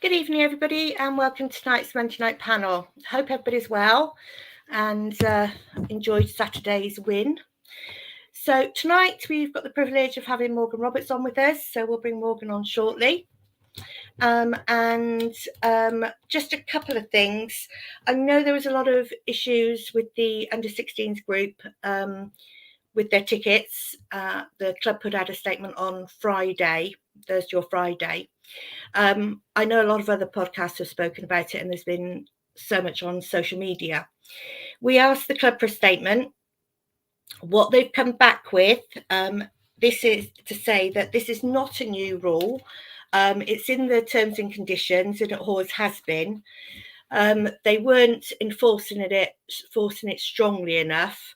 Good evening, everybody, and welcome to tonight's Monday night panel. Hope everybody's well and enjoyed Saturday's win. So tonight we've got the privilege of having Morgan Roberts on with us, so we'll bring Morgan on shortly. Just a couple of things. I know there was a lot of issues with the under-16s group with their tickets. The club put out a statement on Thursday or Friday. I know a lot of other podcasts have spoken about it, and there's been so much on social media. We asked the club for a statement. What they've come back with, this is to say that this is not a new rule. It's in the terms and conditions, and it always has been. They weren't enforcing it strongly enough,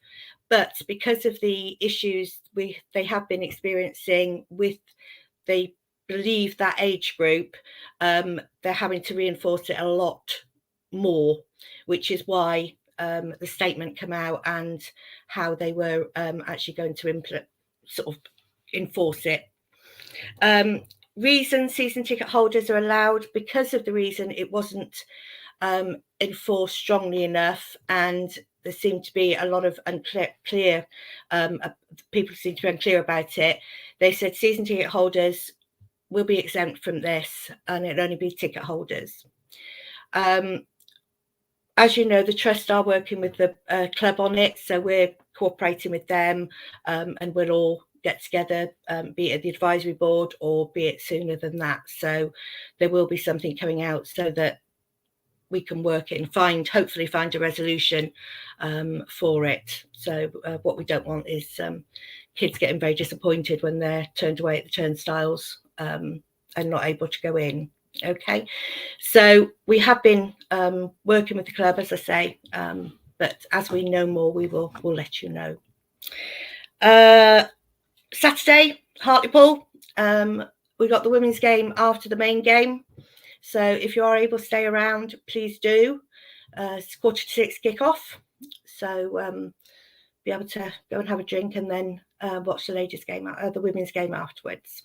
but because of the issues they have been experiencing with they believe that age group, they're having to reinforce it a lot more, which is why the statement came out and how they were actually going to enforce it. Reason season ticket holders are allowed because of the reason it wasn't enforced strongly enough, and there seemed to be a lot of unclear people seem to be unclear about it. They said season ticket holders will be exempt from this, and it'll only be ticket holders. As you know, the trust are working with the club on it, so we're cooperating with them, and we'll all get together, be it at the advisory board or be it sooner than that. So there will be something coming out so that we can work it and hopefully find a resolution for it. So what we don't want is kids getting very disappointed when they're turned away at the turnstiles and not able to go in. Okay, so we have been working with the club, as I say, but as we know more, we'll let you know. Saturday, Hartlepool, we got the women's game after the main game. So if you are able to stay around, please do. It's 5:45 kickoff. So be able to go and have a drink and then watch the women's game afterwards.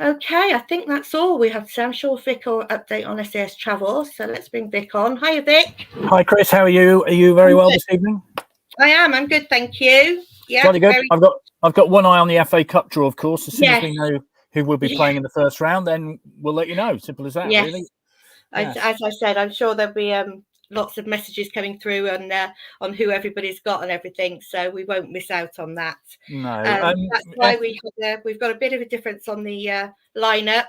Okay, I think that's all we have to say. I'm sure Vic will update on SAS travel. So let's bring Vic on. Hiya, Vic. Hi, Chris. How are you? Are you very well this evening? I am. I'm good, thank you. Yeah, jolly good. I've got one eye on the FA Cup draw, of course. As soon as we know who will be playing in the first round, then we'll let you know. Simple as that, really. Yes. As I said, I'm sure there'll be lots of messages coming through on who everybody's got and everything, so we won't miss out on that. No, that's why we've got a bit of a difference on the lineup.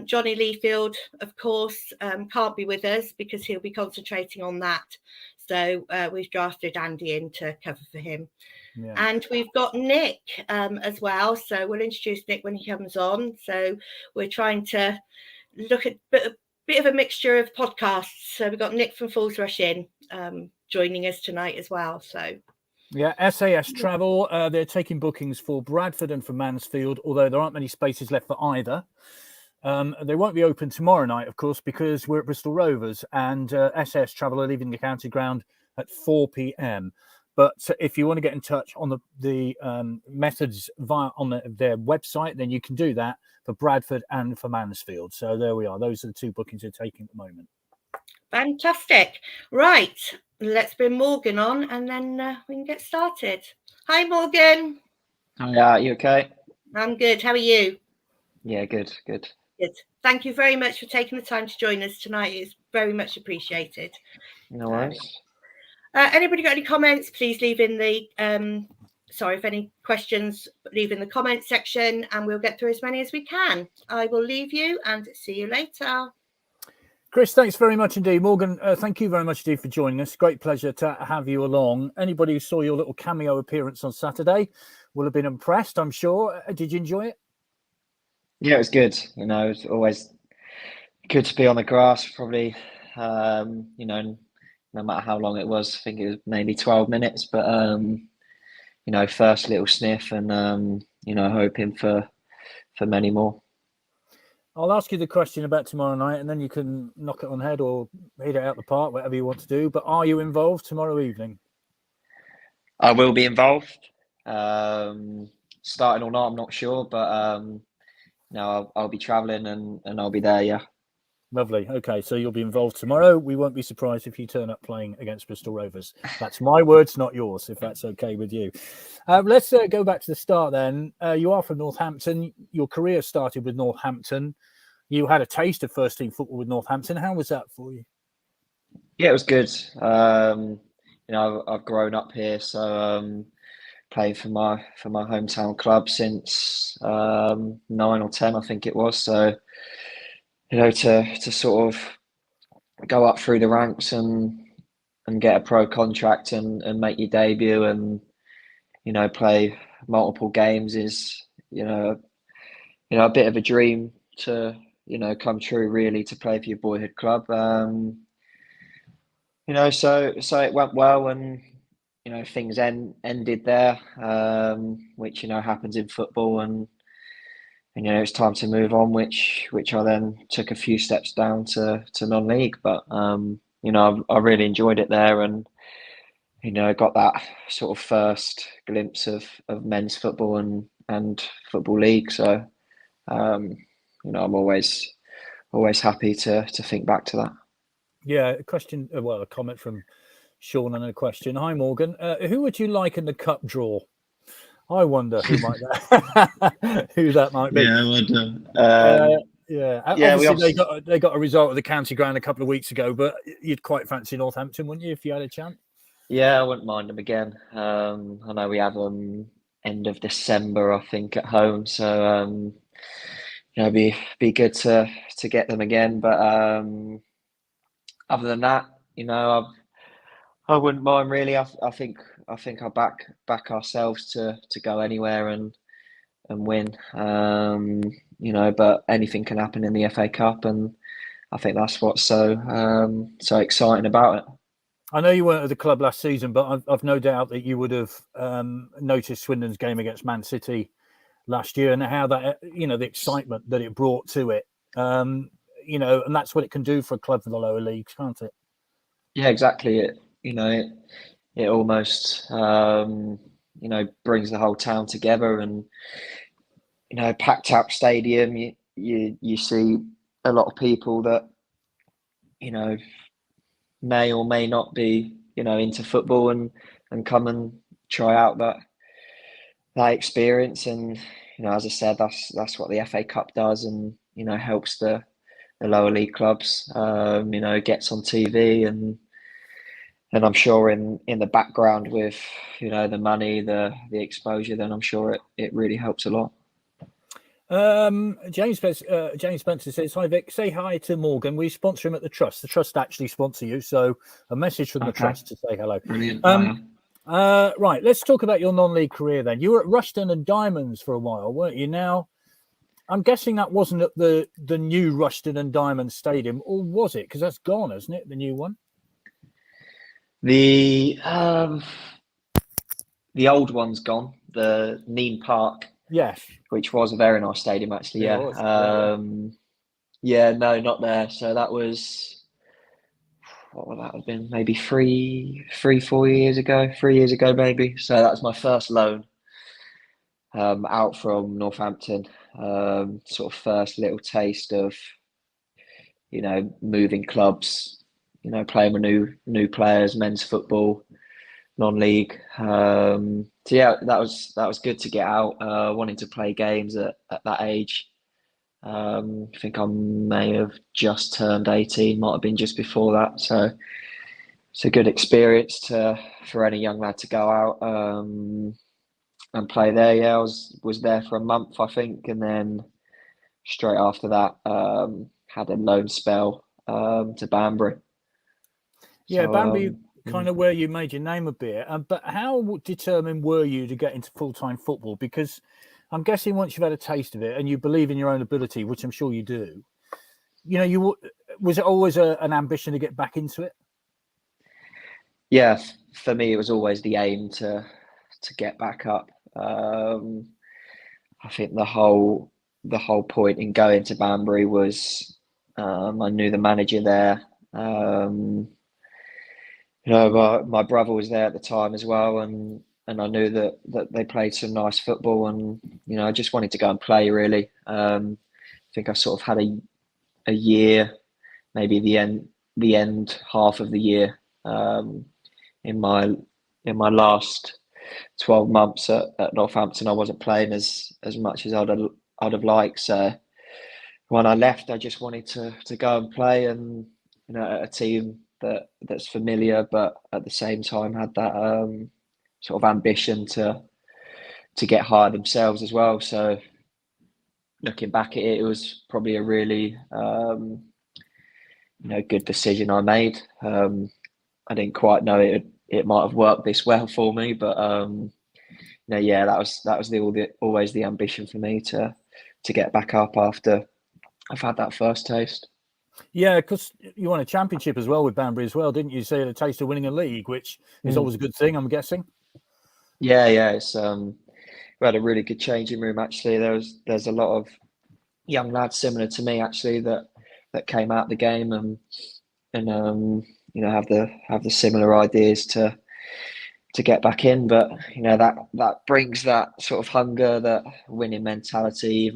Johnny Leafield, of course, can't be with us because he'll be concentrating on that. So we've drafted Andy in to cover for him. Yeah. And we've got Nick as well. So we'll introduce Nick when he comes on. So we're trying to look at a bit of a mixture of podcasts. So we've got Nick from Falls Rush in joining us tonight as well. So yeah, SAS Travel, they're taking bookings for Bradford and for Mansfield, although there aren't many spaces left for either. They won't be open tomorrow night, of course, because we're at Bristol Rovers, and SAS Travel are leaving the county ground at 4 p.m. But if you want to get in touch on the methods on their website, then you can do that for Bradford and for Mansfield. So there we are. Those are the two bookings they're taking at the moment. Fantastic. Right. Let's bring Morgan on and then we can get started. Hi, Morgan. Hi, you okay? I'm good. How are you? Yeah, good. Good. Thank you very much for taking the time to join us tonight. It's very much appreciated. No worries. Anybody got any comments? Please leave in the if any questions, leave in the comment section and we'll get through as many as we can. I will leave you and see you later. Chris, thanks very much indeed. Morgan, thank you very much indeed for joining us. Great pleasure to have you along. Anybody who saw your little cameo appearance on Saturday will have been impressed, I'm sure. Did you enjoy it? Yeah, it was good. You know, it's always good to be on the grass, probably, no matter how long it was. I think it was maybe 12 minutes, but, first little sniff and, hoping for many more. I'll ask you the question about tomorrow night and then you can knock it on the head or hit it out the park, whatever you want to do. But are you involved tomorrow evening? I will be involved. Starting or not, I'm not sure, but I'll be travelling and I'll be there, yeah. Lovely. Okay, so you'll be involved tomorrow. We won't be surprised if you turn up playing against Bristol Rovers. That's my words, not yours, if that's okay with you. Let's go back to the start then. You are from Northampton. Your career started with Northampton. You had a taste of first-team football with Northampton. How was that for you? Yeah, it was good. I've grown up here, so playing for my hometown club since 9 or 10, I think it was. So to sort of go up through the ranks and get a pro contract and make your debut and play multiple games is a bit of a dream to come true, really, to play for your boyhood club. So it went well, and things ended there, which happens in football, and it's time to move on, which I then took a few steps down to non-league, but I really enjoyed it there, and got that sort of first glimpse of men's football and football league. So I'm always happy to think back to that. Yeah, a question. A comment from Sean and a question. Hi, Morgan. Who would you like in the cup draw? I wonder who that might be. Yeah, I wonder. Obviously they got a result of the county ground a couple of weeks ago, but you'd quite fancy Northampton, wouldn't you, if you had a chance? Yeah, I wouldn't mind them again. I know we have them end of December, I think, at home, so be good to get them again. But other than that, I wouldn't mind, really. I think I'll back ourselves to go anywhere and win. But anything can happen in the FA Cup, and I think that's what's so exciting about it. I know you weren't at the club last season, but I've no doubt that you would have noticed Swindon's game against Man City last year and how that, the excitement that it brought to it, and that's what it can do for a club for the lower leagues, can't it? Yeah, exactly. It almost brings the whole town together, and packed out stadium. You see a lot of people that may or may not be into football and come and try out that experience. And as I said, that's what the FA Cup does, and helps the lower league clubs. Gets on TV, and I'm sure in the background with the money, the exposure, then I'm sure it really helps a lot. James Spencer says, "Hi Vic, say hi to Morgan. We sponsor him at the Trust. The Trust actually sponsor you, so a message from the Trust to say hello." Brilliant. Right, let's talk about your non-league career then. You were at Rushden and Diamonds for a while, weren't you? Now, I'm guessing that wasn't at the new Rushden and Diamonds Stadium, or was it? Because that's gone, isn't it? The new one. The old one's gone. The Neen Park. Yes. Which was a very nice stadium, actually. Yeah. No, not there. So that was, what would that have been? Maybe 4 years ago. 3 years ago, maybe. So that was my first loan out from Northampton. Sort of first little taste of, moving clubs, playing with new players, men's football, non-league. So yeah, that was good to get out. Wanting to play games at that age. I think I may have just turned 18, might have been just before that. So it's a good experience for any young lad to go out and play there. Yeah, I was there for a month, I think, and then straight after that had a loan spell to Banbury. Yeah, so, Banbury. Kind of where you made your name a bit, but how determined were you to get into full-time football? Because I'm guessing once you've had a taste of it and you believe in your own ability, which I'm sure you do, was it always an ambition to get back into it? Yeah, for me, it was always the aim to get back up. I think the whole point in going to Banbury was I knew the manager there. My brother was there at the time as well, and I knew that they played some nice football, and I just wanted to go and play, really. I think I sort of had a year maybe the end half of the year. In my last 12 months at Northampton, I wasn't playing as much as I'd have liked. So when I left, I just wanted to go and play, and at a team that's familiar, but at the same time had that sort of ambition to get higher themselves as well. So looking back at it, it was probably a really good decision I made. I didn't quite know it might have worked this well for me, but yeah, that was always the ambition for me to get back up after I've had that first taste. Yeah, because you won a championship as well with Banbury as well, didn't you? So you had a taste of winning a league, which is always a good thing, I'm guessing. Yeah, it's we had a really good changing room actually. There's a lot of young lads similar to me actually that came out the game and have the similar ideas to get back in, but that brings that sort of hunger, that winning mentality,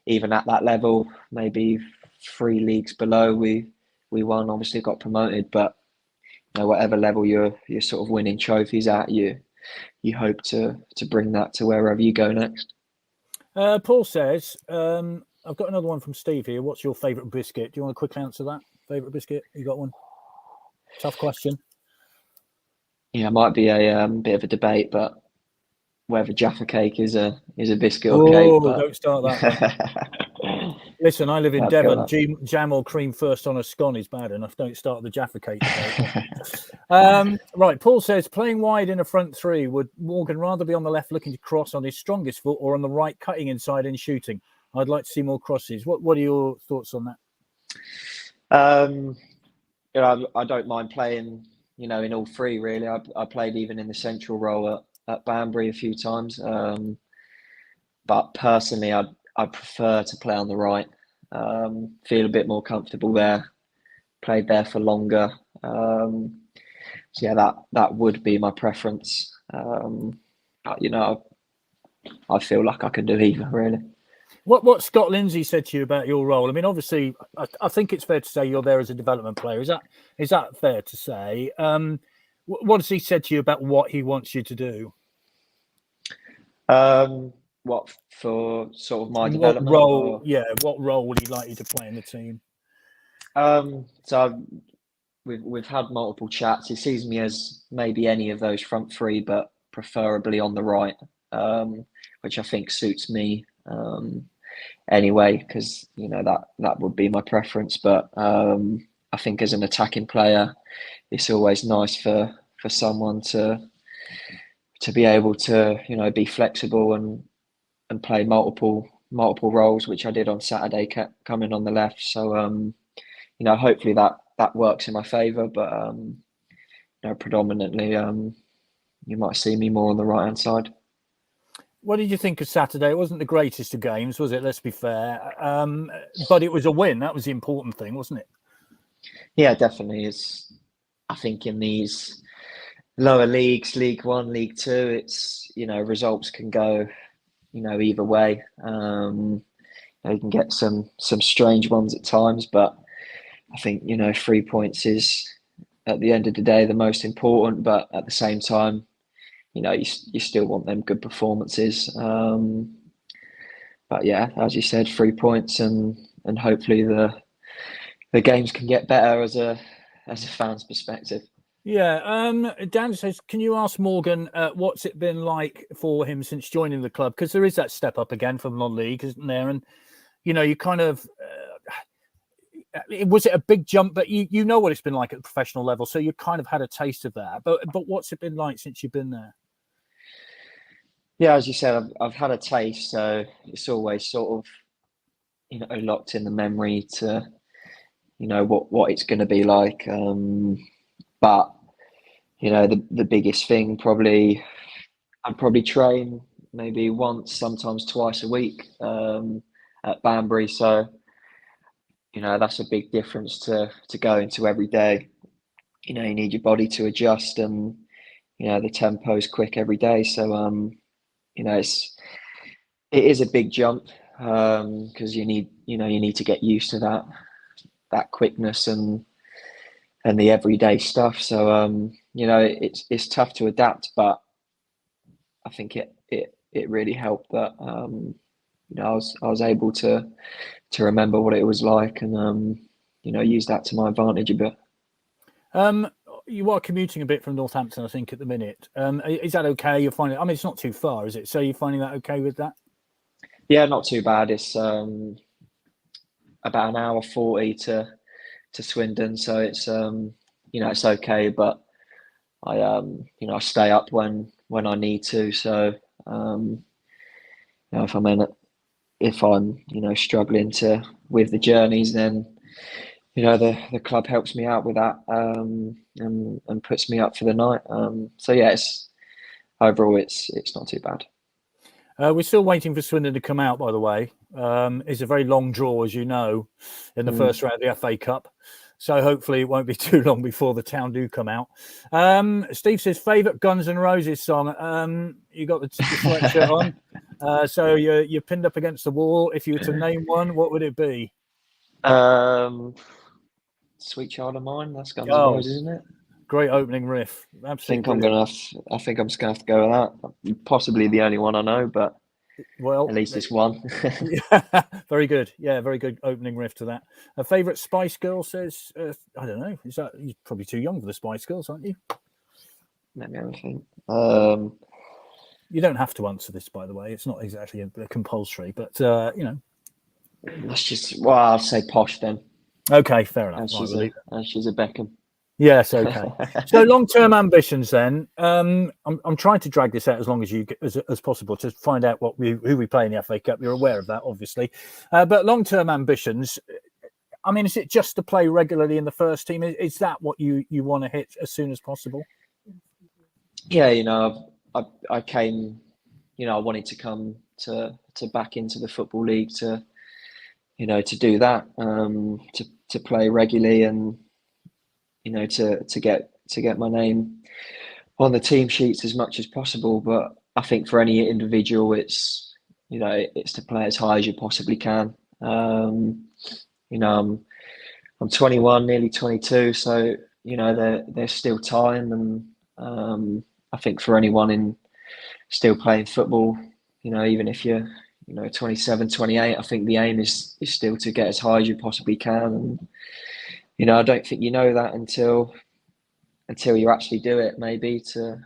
even at that level, maybe 3 leagues below, we won, obviously got promoted, but whatever level you're sort of winning trophies at, you hope to bring that to wherever you go next. Paul says, I've got another one from Steve here. What's your favourite biscuit? Do you want to quickly answer that? Favourite biscuit? You got one? Tough question. Yeah, it might be a bit of a debate, but whether Jaffa cake is a biscuit or cake. But don't start that. Listen, I live in Devon. Jam or cream first on a scone is bad enough. Don't start the Jaffa cake debate. Right, Paul says, playing wide in a front three, would Morgan rather be on the left looking to cross on his strongest foot or on the right cutting inside and shooting? I'd like to see more crosses. What are your thoughts on that? I don't mind playing, in all three really. I played even in the central role at Banbury a few times. But personally, I prefer to play on the right. Feel a bit more comfortable there. Played there for longer. So yeah, that would be my preference. But, I feel like I can do either really. What Scott Lindsay said to you about your role? I mean, obviously, I think it's fair to say you're there as a development player. Is that fair to say? What has he said to you about what he wants you to do? What for sort of my development role? Yeah, what role would he like you to play in the team? So we've had multiple chats. He sees me as maybe any of those front three, but preferably on the right, which I think suits me anyway, because that would be my preference. But I think as an attacking player, it's always nice for someone to be able to be flexible and play multiple roles, which I did on Saturday, coming on the left. So hopefully that works in my favour. But predominantly, you might see me more on the right hand side. What did you think of Saturday? It wasn't the greatest of games, was it? Let's be fair. But it was a win. That was the important thing, wasn't it? Yeah, definitely. I think in these lower leagues, League One, League Two, it's results can go either way. You can get some strange ones at times, but I think 3 points is at the end of the day the most important. But at the same time, you still want them good performances. But yeah, as you said, 3 points, and hopefully the games can get better as a fan's perspective. Yeah. Dan says, can you ask Morgan what's it been like for him since joining the club? Because there is that step up again from non-league, isn't there? And you kind of was it a big jump? But you know what it's been like at the professional level, so you kind of had a taste of that. But what's it been like since you've been there? Yeah, as you said, I've had a taste, so it's always sort of locked in the memory to what it's going to be like. But the biggest thing I'd probably train maybe once, sometimes twice a week at Banbury. So that's a big difference to go into every day. You need your body to adjust, and the tempo's quick every day. So it is a big jump because you need to get used to that. that quickness and the everyday stuff. So it's tough to adapt, but I think it really helped that I was able to remember what it was like and use that to my advantage a bit. You are commuting a bit from Northampton, I think, at the minute. Is that okay? You're finding? I mean, it's not too far, is it? So you're finding that okay with that? Yeah, not too bad. It's about an hour 40 to Swindon, so it's it's okay. But I stay up when I need to. So if I'm struggling with the journeys, then the club helps me out with that and puts me up for the night. So yeah, overall it's not too bad. We're still waiting for Swindon to come out, by the way. It's a very long draw, as you know, in the first round of the FA Cup. So hopefully it won't be too long before the town do come out. Steve says, favourite Guns N' Roses song. You got the sweatshirt on. So you're pinned up against the wall. If you were to name one, what would it be? Sweet Child of Mine. That's Guns N' Roses, isn't it? Great opening riff. Absolutely. I think I'm just gonna have to go with that. Possibly the only one I know, but at least it's one. Yeah, very good. Yeah, very good opening riff to that. A favourite Spice Girl says, I don't know. You're probably too young for the Spice Girls, aren't you? Let me have a think. You don't have to answer this, by the way. It's not exactly a compulsory, but Let's just. Well, I'll say Posh then. Okay, fair enough. And she's a Beckham. Yes, okay. So long-term ambitions then. I'm trying to drag this out as long as possible to find out who we play in the FA Cup. You're aware of that, obviously. But long-term ambitions, I mean, is it just to play regularly in the first team? Is that what you want to hit as soon as possible? Yeah, I came, I wanted to come to back into the Football League to do that, to play regularly and to get my name on the team sheets as much as possible. But I think for any individual, it's to play as high as you possibly can. I'm 21, nearly 22, so there's still time, and I think for anyone in still playing football, even if you're 27, 28, I think the aim is still to get as high as you possibly can. And I don't think that until you actually do it, maybe to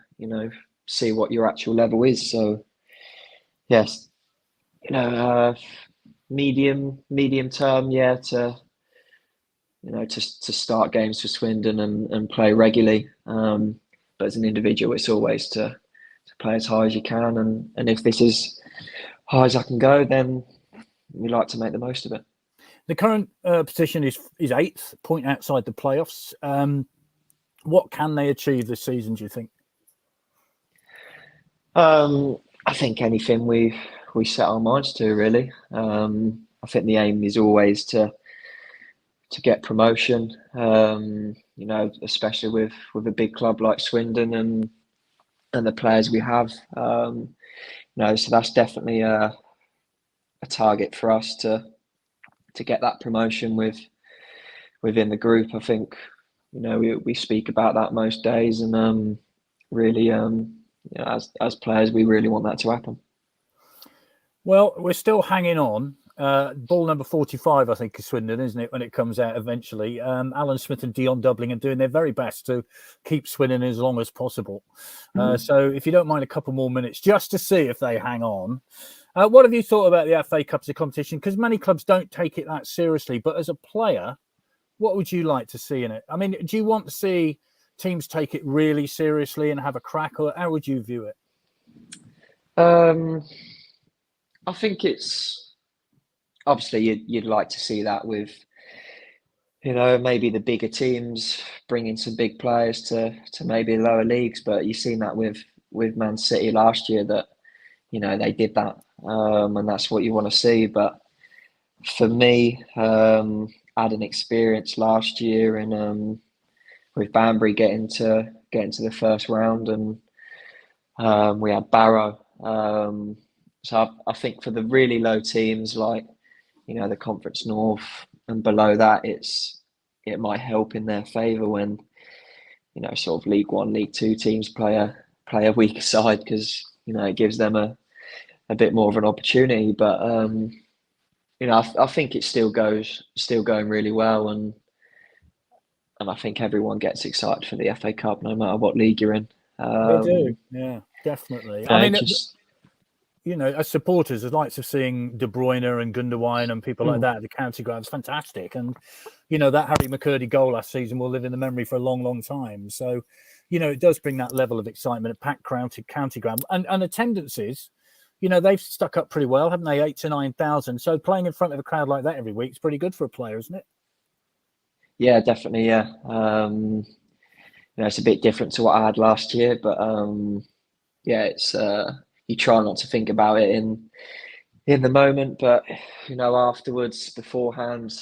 see what your actual level is. So yes, medium term, yeah, to start games for Swindon and play regularly. But as an individual, it's always to play as high as you can, and if this is high as I can go, then we like to make the most of it. The current position is 8th, point outside the playoffs. What can they achieve this season, do you think? I think anything we set our minds to, really. I think the aim is always to get promotion, especially with a big club like Swindon and the players we have. So that's definitely a target for us to get that promotion within the group. I think we speak about that most days, and really as players we really want that to happen. Well, we're still hanging on. Ball number 45, I think, is Swindon, isn't it, when it comes out eventually? Alan Smith and Dion Doubling are doing their very best to keep Swindon as long as possible. So if you don't mind a couple more minutes just to see if they hang on. What have you thought about the FA Cup as a competition? Because many clubs don't take it that seriously. But as a player, what would you like to see in it? I mean, do you want to see teams take it really seriously and have a crack, or how would you view it? I think it's obviously you'd like to see that with maybe the bigger teams bringing some big players to maybe lower leagues, but you've seen that with Man City last year that they did that, and that's what you want to see. But for me, I had an experience last year and with Banbury getting to the first round, and we had Barrow. So I think for the really low teams like the Conference North, and below that, it might help in their favour when, sort of League One, League Two teams play a weaker side, because it gives them a bit more of an opportunity. But I think it's still going really well, and I think everyone gets excited for the FA Cup, no matter what league you're in. They do, yeah, definitely. I mean, as supporters, the likes of seeing De Bruyne and Gundogan and people like that at the county ground is fantastic. And, that Harry McCurdy goal last season will live in the memory for a long, long time. So, it does bring that level of excitement at packed county ground. And attendances, they've stuck up pretty well, haven't they? 8,000 to 9,000. So playing in front of a crowd like that every week is pretty good for a player, isn't it? Yeah, definitely, yeah. It's a bit different to what I had last year, but yeah, it's you try not to think about it in the moment, but afterwards, beforehand,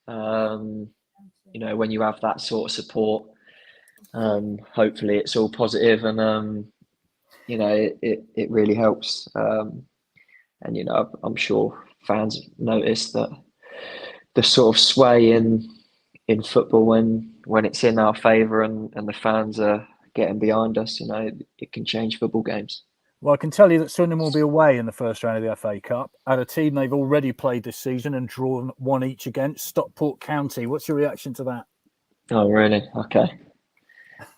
when you have that sort of support, hopefully it's all positive, and it really helps. And I'm sure fans notice that the sort of sway in football when it's in our favour and the fans are getting behind us, it can change football games. Well, I can tell you that Sunderland will be away in the first round of the FA Cup at a team they've already played this season and drawn one each against, Stockport County. What's your reaction to that? Oh, really? Okay.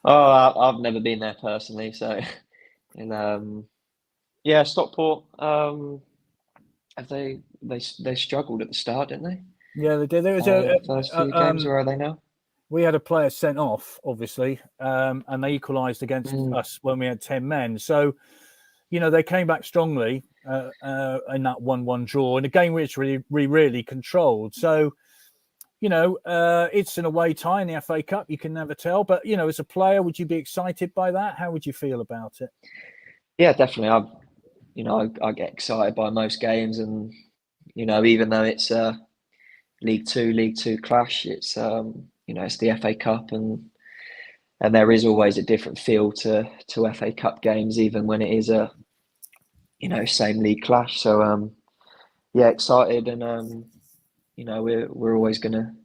Oh, I've never been there personally, so yeah, Stockport. Have they struggled at the start, didn't they? Yeah, they did. There was first few games. Where are they now? We had a player sent off, obviously, and they equalised against us when we had 10 men. So, they came back strongly in that 1-1 draw in a game which we really controlled. So, it's an away tie in the FA Cup. You can never tell. But, as a player, would you be excited by that? How would you feel about it? Yeah, definitely. I get excited by most games, and even though it's a League Two clash, it's it's the FA Cup, and there is always a different feel to FA Cup games, even when it is a same league clash. So yeah, excited, and we're always gonna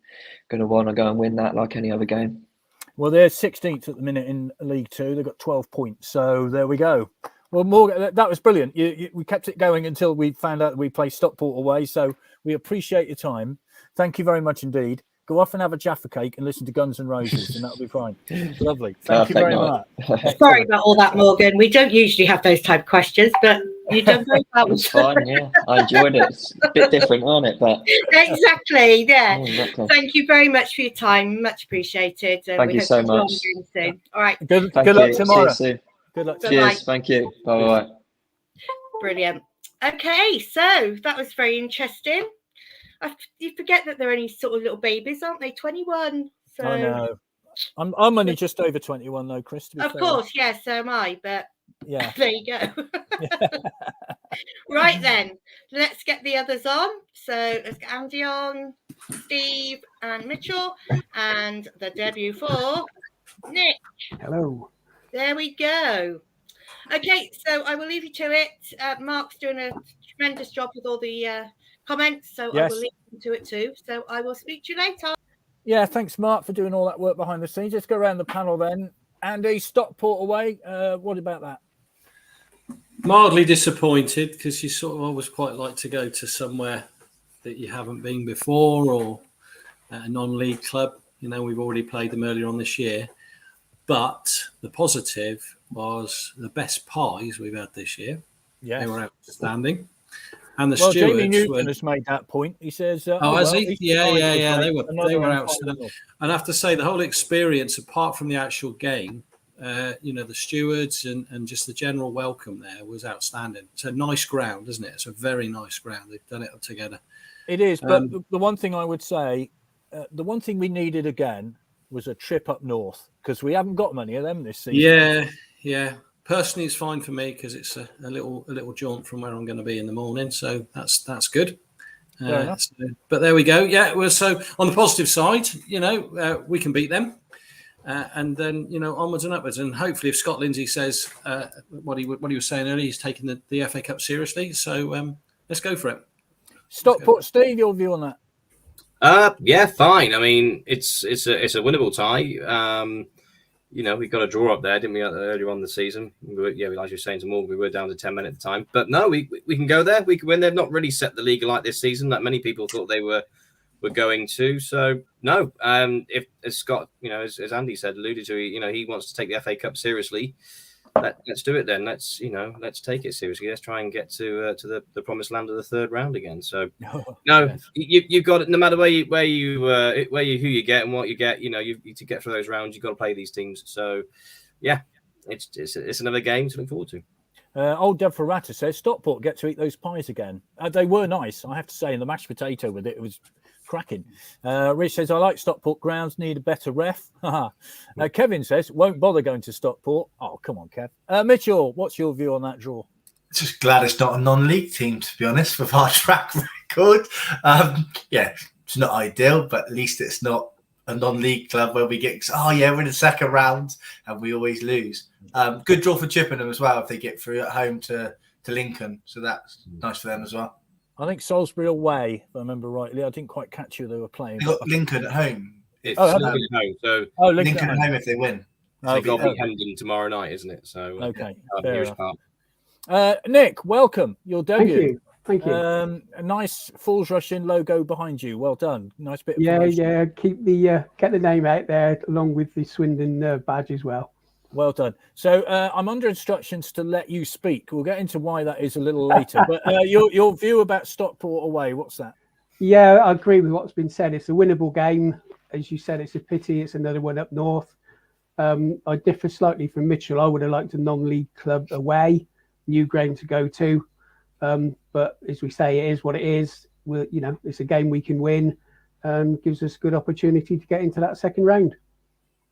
want to go and win that like any other game. Well, they're 16th at the minute in League Two. They've got 12 points. So there we go. Well, Morgan, that was brilliant. We kept it going until we found out that we play Stockport away. So we appreciate your time. Thank you very much indeed. Go off and have a Jaffa cake and listen to Guns N' Roses, and that'll be fine. Lovely. Thank you very much. Sorry about all that, Morgan. We don't usually have those type of questions, but you've done very well. It's fine, yeah. I enjoyed it. It's a bit different, isn't it? But exactly, yeah. Exactly. Thank you very much for your time. Much appreciated. Thank you so much. Soon. All right. Good luck tomorrow. See you soon. Good luck. Cheers. Thank you. Bye. Brilliant. Okay, so that was very interesting. You forget that they're only sort of little babies, aren't they? 21. So I know. I'm only just over 21 though, Chris. To be of fair. course, yes, so am I. But yeah, there you go. Right then, let's get the others on. So let's get Andy on, Steve and Mitchell, and the debut for Nick. Hello. There we go. Okay, so I will leave you to it. Mark's doing a tremendous job with all the comments, so yes. I will leave him to it too. So I will speak to you later. Yeah, thanks, Mark, for doing all that work behind the scenes. Let's go around the panel then. Andy, Stockport away. What about that? Mildly disappointed, because you sort of always quite like to go to somewhere that you haven't been before, or a non-league club. We've already played them earlier on this year. But the positive was the best pies we've had this year. Yeah, they were outstanding. And the stewards. Jamie Newton has made that point. He says, has he? Yeah. They were outstanding. And I have to say, the whole experience, apart from the actual game, the stewards and just the general welcome there was outstanding. It's a nice ground, isn't it? It's a very nice ground. They've done it up together. It is. But the one thing I would say, the one thing we needed again was a trip up north, because we haven't got many of them this season. Yeah. Personally, it's fine for me because it's a little jaunt from where I'm going to be in the morning, so that's good. But there we go. Yeah, well, so on the positive side, we can beat them, and then onwards and upwards, and hopefully, if Scott Lindsay says what he was saying earlier, he's taking the FA Cup seriously. So let's go for it. Steve, your view on that? Yeah, fine. I mean, it's a winnable tie. We got a draw up there, didn't we, earlier on the season? As you were saying to Morgan, we were down to 10 men at the time. But no, we can go there. We can win. They've not really set the league alight this season like many people thought they were going to. So no, if as Scott, as Andy said, alluded to, he wants to take the FA Cup seriously. Let's do it then. Let's take it seriously. Let's try and get to the promised land of the third round again. So no, yes. You've got it. No matter who you get and what you get, you to get through those rounds, you've got to play these teams. So yeah, it's another game to look forward to. Old Deb Ferrata says Stockport get to eat those pies again. They were nice, I have to say, and the mashed potato with it was cracking. Rich says, I like Stockport grounds, need a better ref. Kevin says, won't bother going to Stockport. Oh, come on, Kev. Mitchell, what's your view on that draw? Just glad it's not a non-league team, to be honest, with our track record. It's not ideal, but at least it's not a non-league club where we get, we're in the second round and we always lose. Good draw for Chippenham as well if they get through at home to Lincoln. So that's nice for them as well. I think Salisbury away, if I remember rightly. I didn't quite catch who they were playing. They got Lincoln at home. Lincoln at home. So Lincoln at home if they win. They've got to beat Hendon tomorrow night, isn't it? So okay. Nick, welcome. Your debut. Thank you. A nice Falls Russian logo behind you. Well done. Nice bit of promotion. Keep get the name out there along with the Swindon badge as well. Well done. So I'm under instructions to let you speak. We'll get into why that is a little later. But your view about Stockport away, what's that? Yeah, I agree with what's been said. It's a winnable game. As you said, it's a pity it's another one up north. I differ slightly from Mitchell. I would have liked a non-league club away, new ground to go to. But as we say, it is what it is. It's a game we can win. Gives us a good opportunity to get into that second round.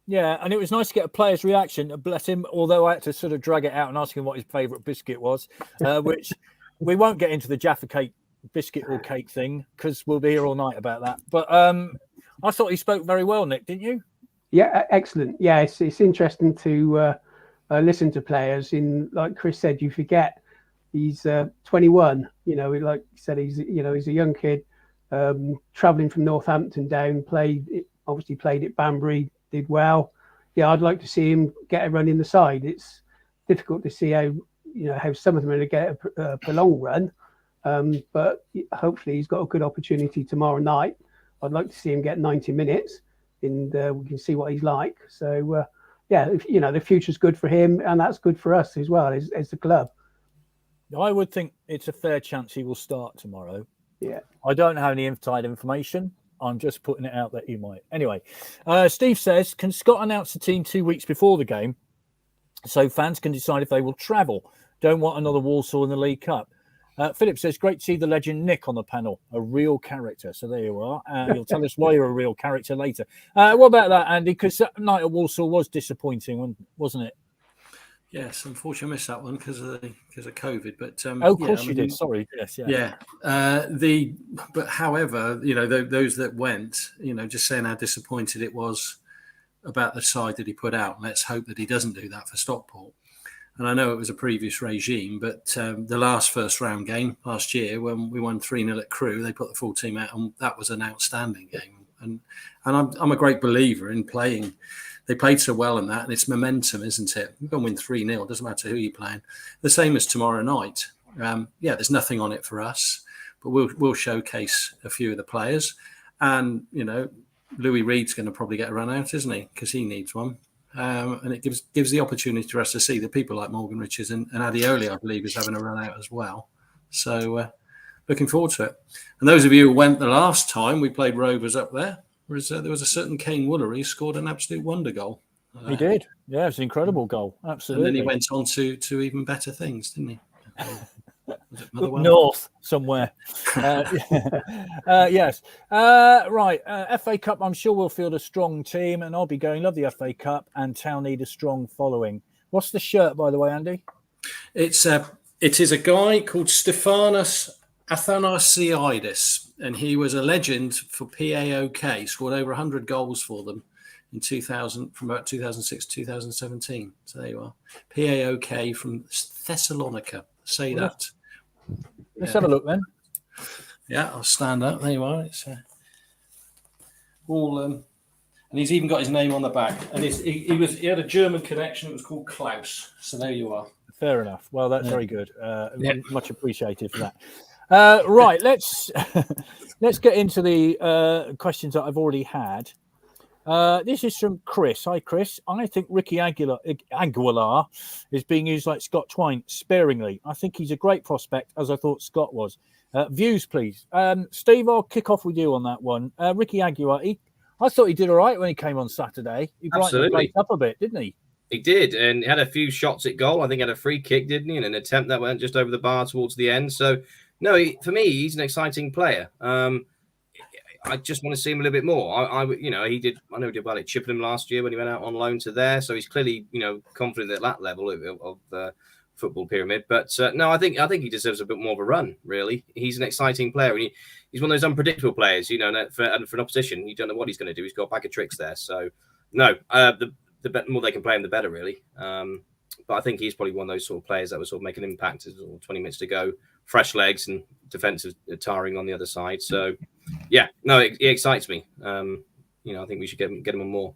Yeah, and it was nice to get a player's reaction. Bless him, although I had to sort of drag it out and ask him what his favourite biscuit was, which we won't get into the Jaffa Cake biscuit or cake thing because we'll be here all night about that. But I thought he spoke very well, Nick, didn't you? Yeah, excellent. Yeah, it's interesting to listen to players. Like Chris said, you forget he's 21. Like you said, he's a young kid travelling from Northampton down. Obviously played at Banbury. Did well. Yeah, I'd like to see him get a run in the side. It's difficult to see how some of them are going to get a prolonged run, but hopefully he's got a good opportunity tomorrow night. I'd like to see him get 90 minutes, and we can see what he's like. So the future's good for him, and that's good for us as well as the club. I would think it's a fair chance he will start tomorrow. Yeah, I don't have any inside information. I'm just putting it out that you might. Anyway, Steve says, can Scott announce the team 2 weeks before the game so fans can decide if they will travel? Don't want another Walsall in the League Cup. Philip says, great to see the legend Nick on the panel, a real character. So there you are. You'll tell us why you're a real character later. What about that, Andy? Because that night at Walsall was disappointing, wasn't it? Yes, unfortunately, I missed that one because of COVID. But of course you did. Sorry. Yes. Yeah. But however, those that went, just saying how disappointed it was about the side that he put out. Let's hope that he doesn't do that for Stockport. And I know it was a previous regime, but the last first round game last year when we won 3-0 at Crewe, they put the full team out, and that was an outstanding game. And I'm a great believer in playing. They played so well in that, and it's momentum, isn't it? You're going to win 3-0. Doesn't matter who you're playing. The same as tomorrow night. There's nothing on it for us, but we'll showcase a few of the players. And, Louis Reed's going to probably get a run out, isn't he? Because he needs one. And it gives the opportunity for us to see the people like Morgan Richards and Adioli, I believe, is having a run out as well. So looking forward to it. And those of you who went the last time we played Rovers up there, there was a certain Kane Woolery who scored an absolute wonder goal. He did. Yeah, it was an incredible goal. Absolutely. And then he went on to even better things, didn't he? North somewhere. Yes. Right. FA Cup, I'm sure we'll field a strong team, and I'll be going. Love the FA Cup, and Town need a strong following. What's the shirt, by the way, Andy? It is a guy called Stefanos Athanasiadis, and he was a legend for PAOK. Scored over 100 goals for them in 2000, from about 2006 to 2017. So there you are. PAOK from Thessalonica. Say that. Let's have a look then. Yeah, I'll stand up. There you are. It's all, and he's even got his name on the back. And he had a German connection. It was called Klaus. So there you are. Fair enough. Well, that's very good. Yeah. Much appreciated for that. Right, let's get into the questions that I've already had. This is from Chris. Hi, Chris. I think Ricky Aguilar is being used like Scott Twine sparingly. I think he's a great prospect, as I thought Scott was. Views, please. Steve, I'll kick off with you on that one. Ricky Aguilar, I thought he did all right when he came on Saturday. He brightened the place up a bit, didn't he? He did, and he had a few shots at goal. I think he had a free kick, didn't he? And an attempt that went just over the bar towards the end. So, no, for me, he's an exciting player. I just want to see him a little bit more. I know he did well at Chippenham last year when he went out on loan to there. So he's clearly, confident at that level of the football pyramid. But no, I think he deserves a bit more of a run. Really, he's an exciting player, and he's one of those unpredictable players. For an opposition, you don't know what he's going to do. He's got a bag of tricks there. So no, the more they can play him, the better, really. But I think he's probably one of those sort of players that will sort of make an impact. 20 minutes to go, fresh legs and defensive tiring on the other side. So, yeah, no, it excites me. I think we should get him on more.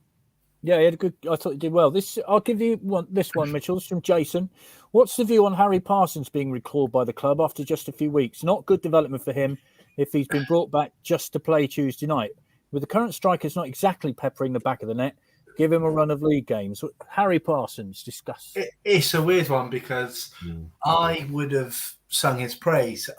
Yeah, he had a good. I thought he did well. I'll give you this one, Mitchell. This is from Jason. What's the view on Harry Parsons being recalled by the club after just a few weeks? Not good development for him if he's been brought back just to play Tuesday night. With the current strikers not exactly peppering the back of the net, give him a run of league games. Harry Parsons, discuss. It's a weird one because I would have sung his praise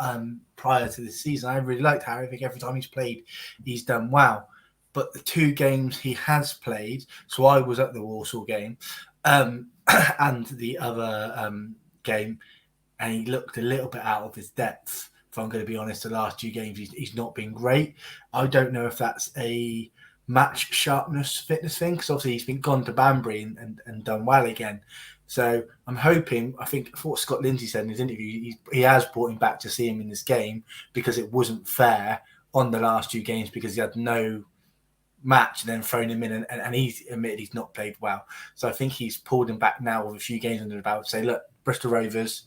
prior to this season. I really liked Harry. I think every time he's played, he's done well. But the 2 games he has played, so I was at the Walsall game and the other game, and he looked a little bit out of his depth. If I'm going to be honest, the last 2 games, he's not been great. I don't know if that's a match sharpness fitness thing, because obviously he's been gone to Banbury and done well again. So I'm hoping, I think what Scott Lindsay said in his interview, he has brought him back to see him in this game because it wasn't fair on the last 2 games because he had no match and then thrown him in and he's admitted he's not played well. So I think he's pulled him back now with a few games under the belt to say, look, Bristol Rovers,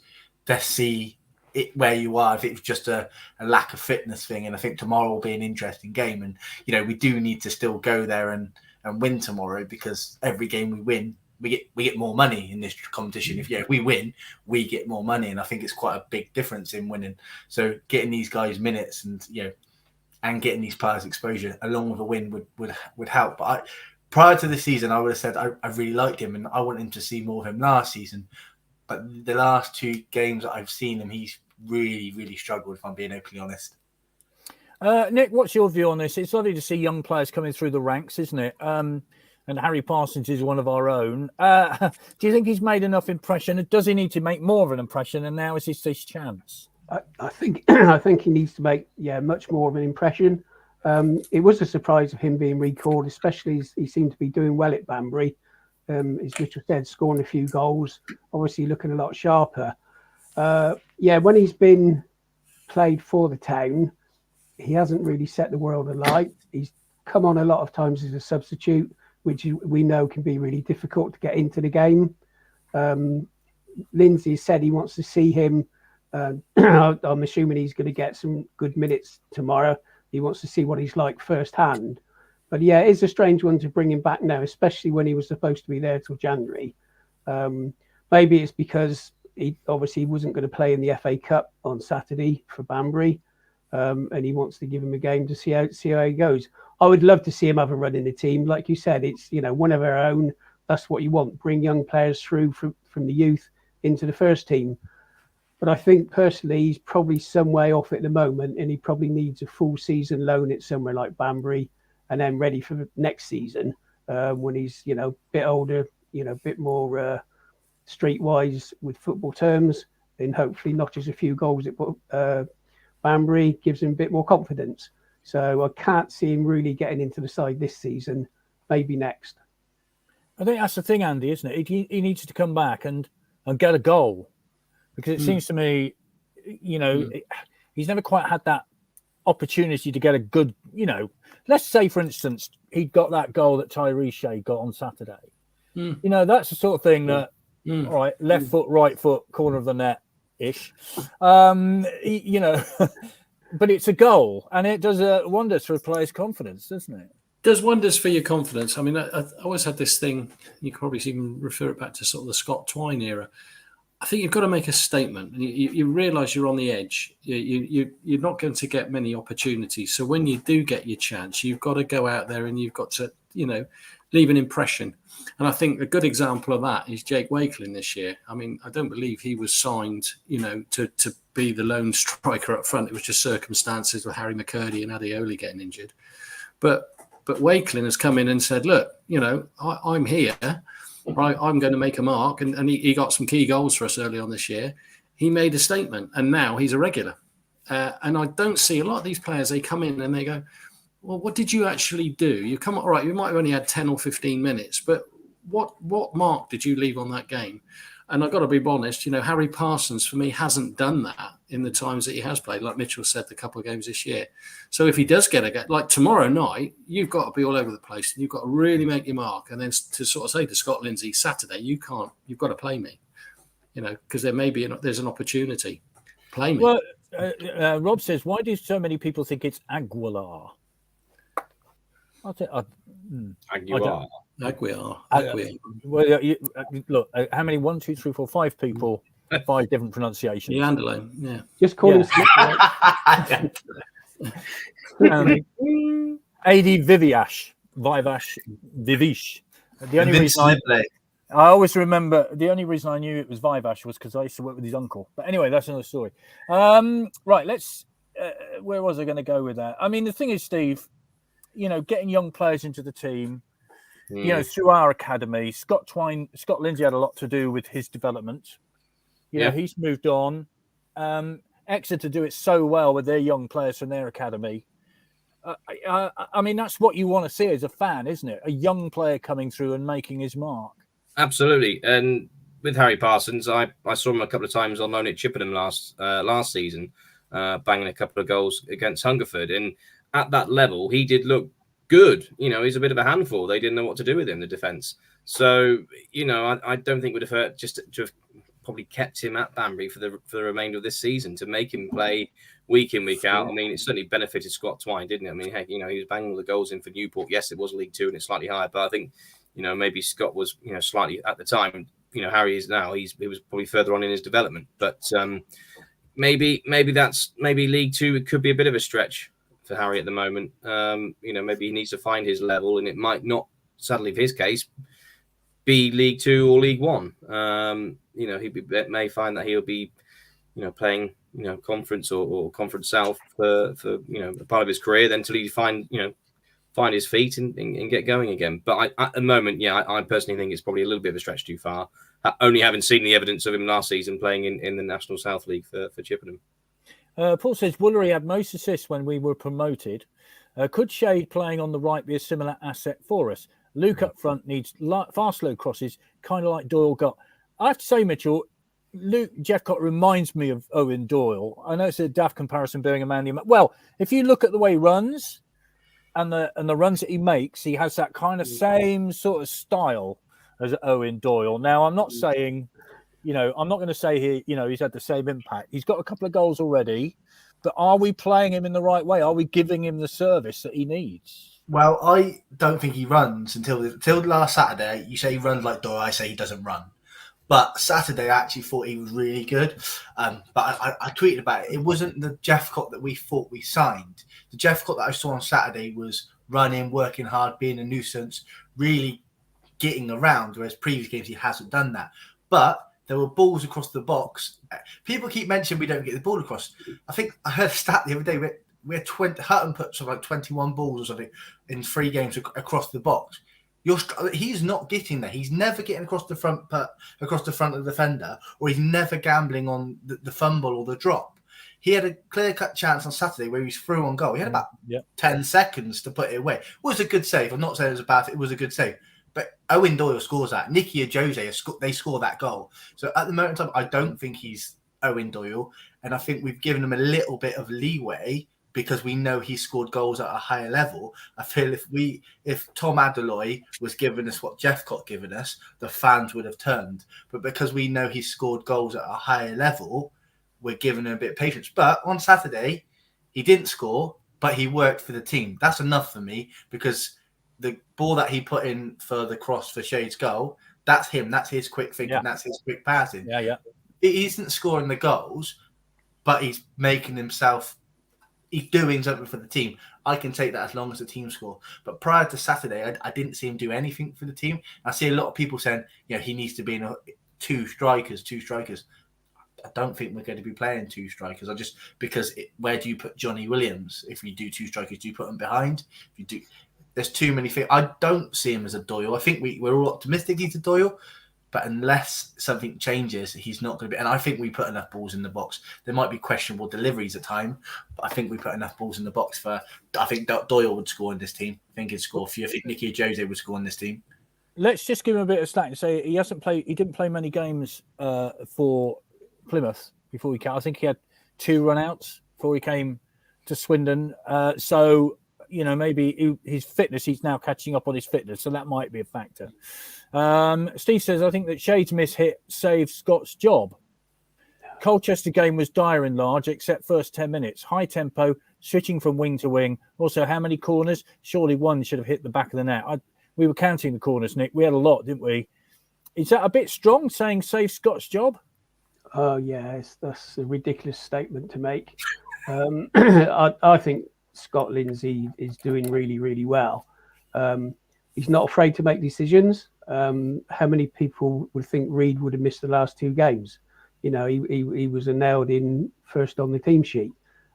let's see it where you are. If it was just a lack of fitness thing, and I think tomorrow will be an interesting game, and we do need to still go there and win tomorrow, because every game we win, we get more money in this competition. If we win, we get more money, and I think it's quite a big difference in winning. So getting these guys minutes and getting these players exposure along with a win would help. But prior to the season, I would have said I really liked him and I wanted to see more of him last season. But the last 2 games that I've seen him, he's really, really struggled, if I'm being openly honest. Nick, what's your view on this? It's lovely to see young players coming through the ranks, isn't it? And Harry Parsons is one of our own. Do you think he's made enough impression? Does he need to make more of an impression? And now is his chance? I think he needs to make much more of an impression. It was a surprise of him being recalled, especially as he seemed to be doing well at Banbury. As Mitchell said, scoring a few goals, obviously looking a lot sharper. When he's been played for the town, he hasn't really set the world alight. He's come on a lot of times as a substitute, which we know can be really difficult to get into the game. Lindsay said he wants to see him. I'm assuming he's going to get some good minutes tomorrow. He wants to see what he's like firsthand. But it's a strange one to bring him back now, especially when he was supposed to be there till January. Maybe it's because he obviously wasn't going to play in the FA Cup on Saturday for Banbury, and he wants to give him a game to see how he goes. I would love to see him have a run in the team. Like you said, it's one of our own. That's what you want. Bring young players through from the youth into the first team. But I think personally, he's probably some way off at the moment, and he probably needs a full season loan at somewhere like Banbury, and then ready for the next season when he's a bit older, a bit more streetwise with football terms, and hopefully notches a few goals at Banbury, gives him a bit more confidence. So I can't see him really getting into the side this season. Maybe next. I think that's the thing, Andy, isn't it? He needs to come back and get a goal, because it seems to me, he's never quite had that opportunity to get a good, let's say, for instance, he got that goal that Tyree Shea got on Saturday. That's the sort of thing that, all right, left foot, right foot, corner of the net ish. But it's a goal, and it does wonders for a player's confidence, doesn't it? does wonders for your confidence. I mean, I always had this thing, you could probably even refer it back to sort of the Scott Twine era. I think you've got to make a statement, and you realise you're on the edge. You're not going to get many opportunities. So when you do get your chance, you've got to go out there and you've got to, leave an impression. And I think a good example of that is Jake Wakelin this year. I mean, I don't believe he was signed, to be the lone striker up front. It was just circumstances with Harry McCurdy and Adeoli getting injured. But Wakelin has come in and said, look, I'm here. I'm going to make a mark. And he got some key goals for us early on this year. He made a statement, and now he's a regular. And I don't see a lot of these players, they come in and they go, well, what did you actually do? You come, all right, you might have only had 10 or 15 minutes, but what mark did you leave on that game? And I've got to be honest, Harry Parsons, for me, hasn't done that in the times that he has played, like Mitchell said, the couple of games this year. So if he does get a game, like tomorrow night, you've got to be all over the place, and you've got to really make your mark. And then to sort of say to Scott Lindsay, Saturday, you've got to play me, because there's an opportunity. Play me. Well, Rob says, why do so many people think it's Aguilar? Aguilar. Well, look, how many? 1, 2, 3, 4, 5 people, 5 different pronunciations. Leandro, yeah. Just call him. AD Vivish. The only reason I always remember, the only reason I knew it was Vivash was because I used to work with his uncle. But anyway, that's another story. Right, let's. Where was I going to go with that? I mean, the thing is, Steve, getting young players into the team, through our academy. Scott Lindsay had a lot to do with his development. He's moved on. Exeter do it so well with their young players from their academy. I mean, that's what you want to see as a fan, isn't it? A young player coming through and making his mark. Absolutely. And with Harry Parsons, I saw him a couple of times on loan at Chippenham last season, banging a couple of goals against Hungerford. And at that level, he did look good. He's a bit of a handful. They didn't know what to do with him, the defence. So, I don't think it would have hurt just to have probably kept him at Banbury for the remainder of this season, to make him play week in, week out. I mean, it certainly benefited Scott Twine, didn't it? I mean, heck, he was banging all the goals in for Newport. Yes, it was League Two and it's slightly higher, but I think, maybe Scott was, slightly at the time, Harry is now, he was probably further on in his development. But maybe League Two, it could be a bit of a stretch for Harry at the moment. Maybe he needs to find his level, and it might not, sadly for his case, be League Two or League One. He may find that he'll be, playing, Conference or Conference South for part of his career, then till he find his feet and get going again. But at the moment, I personally think it's probably a little bit of a stretch too far. Only having seen the evidence of him last season playing in the National South League for Chippenham. Paul says Woolery had most assists when we were promoted. Could Shade playing on the right be a similar asset for us? Luke up front needs fast, slow crosses, kind of like Doyle got. I have to say, Mitchell, Luke Jeffcott reminds me of Owen Doyle. I know it's a daft comparison, being a man. Well, if you look at the way he runs and the runs that he makes, he has that kind of same sort of style as Owen Doyle. Now, I'm not saying, I'm not going to say here, he's had the same impact. He's got a couple of goals already, but are we playing him in the right way? Are we giving him the service that he needs? Well, I don't think he runs until last Saturday. You say he runs like Doyle, I say he doesn't run. But Saturday, I actually thought he was really good. But I tweeted about it. It wasn't the Jeffcott that we thought we signed. The Jeffcott that I saw on Saturday was running, working hard, being a nuisance, really getting around, whereas previous games he hasn't done that. But there were balls across the box. People keep mentioning we don't get the ball across. I think I heard a stat the other day. We had Hutton put something like 21 balls or something in 3 games across the box. He's not getting there. He's never getting across the front of the defender, or he's never gambling on the fumble or the drop. He had a clear-cut chance on Saturday where he's through on goal. He had about 10 seconds to put it away. It was a good save. I'm not saying it was a bad thing. It was a good save. But Owen Doyle scores that. Nicky and Jose, they score that goal. So at the moment in time, I don't think he's Owen Doyle. And I think we've given him a little bit of leeway because we know he scored goals at a higher level. I feel if Tom Adeloy was giving us what Jeffcott given us, the fans would have turned. But because we know he scored goals at a higher level, we're giving him a bit of patience. But on Saturday, he didn't score, but he worked for the team. That's enough for me because the ball that he put in for the cross for Shade's goal, that's him. That's his quick thinking. Yeah. That's his quick passing. Yeah. He isn't scoring the goals, but he's making himself. He's doing something for the team. I can take that as long as the team score. But prior to Saturday, I didn't see him do anything for the team. I see a lot of people saying, he needs to be in two strikers. I don't think we're going to be playing two strikers. Where do you put Johnny Williams? If you do two strikers, do you put him behind? If you do, there's too many things. I don't see him as a Doyle. I think we're all optimistic he's a Doyle, but unless something changes, he's not going to be. And I think we put enough balls in the box. There might be questionable deliveries at time, but I think we put enough balls in the box I think Doyle would score in this team. I think he'd score a few. I think Nicky Jose would score in this team. Let's just give him a bit of slack and say he didn't play many games for Plymouth before he came. I think he had 2 run-outs before he came to Swindon. So, maybe his fitness, he's now catching up on his fitness. So that might be a factor. Steve says, I think that Shade's miss hit saved Scott's job. Colchester game was dire and large, except first 10 minutes. High tempo, switching from wing to wing. Also, how many corners? Surely one should have hit the back of the net. We were counting the corners, Nick. We had a lot, didn't we? Is that a bit strong, saying save Scott's job? Oh, yeah, that's a ridiculous statement to make. I think Scott Lindsay is doing really, really well. He's not afraid to make decisions. How many people would think Reid would have missed the last 2 games? He was nailed in first on the team sheet,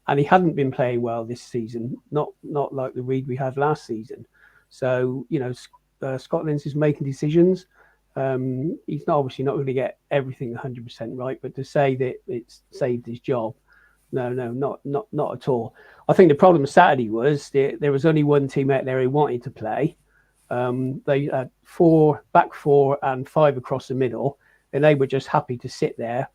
and he hadn't been playing well this season, not like the Reid we had last season. So, Scott Lindsay's making decisions. He's obviously not going to get everything 100% right, but to say that it's saved his job, no, not at all. I think the problem Saturday was there was only one team out there who wanted to play. They had 4 back 4 and 5 across the middle, and they were just happy to sit there,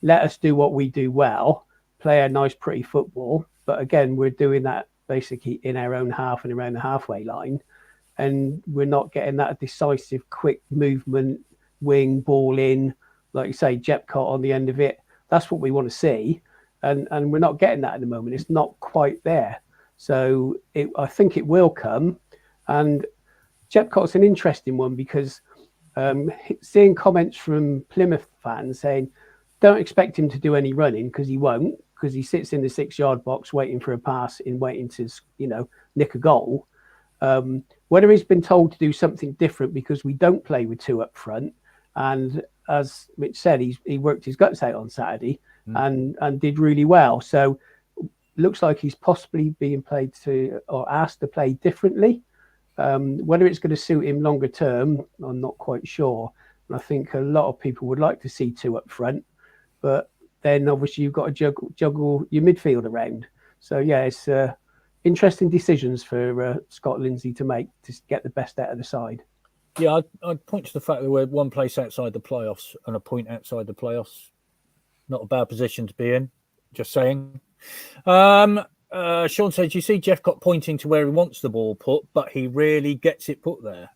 let us do what we do well, play a nice, pretty football. But again, we're doing that basically in our own half and around the halfway line. And we're not getting that decisive, quick movement, wing, ball in, like you say, Jepcott on the end of it. That's what we want to see. And we're not getting that at the moment. It's not quite there. So I think it will come. And Jepcott's an interesting one because seeing comments from Plymouth fans saying, don't expect him to do any running because he won't, because he sits in the 6-yard box waiting for a pass and waiting to, nick a goal. Whether he's been told to do something different because we don't play with 2 up front, and as Mitch said, he worked his guts out on Saturday and did really well. So looks like he's possibly being played to or asked to play differently. Whether it's going to suit him longer term, I'm not quite sure. And I think a lot of people would like to see 2 up front, but then obviously you've got to juggle your midfield around. So yeah, it's interesting decisions for Scott Lindsay to make to get the best out of the side. Yeah, I'd point to the fact that we're 1 place outside the playoffs and a point outside the playoffs. Not a bad position to be in, just saying. Sean says, you see Jeffcott pointing to where he wants the ball put, but he really gets it put there.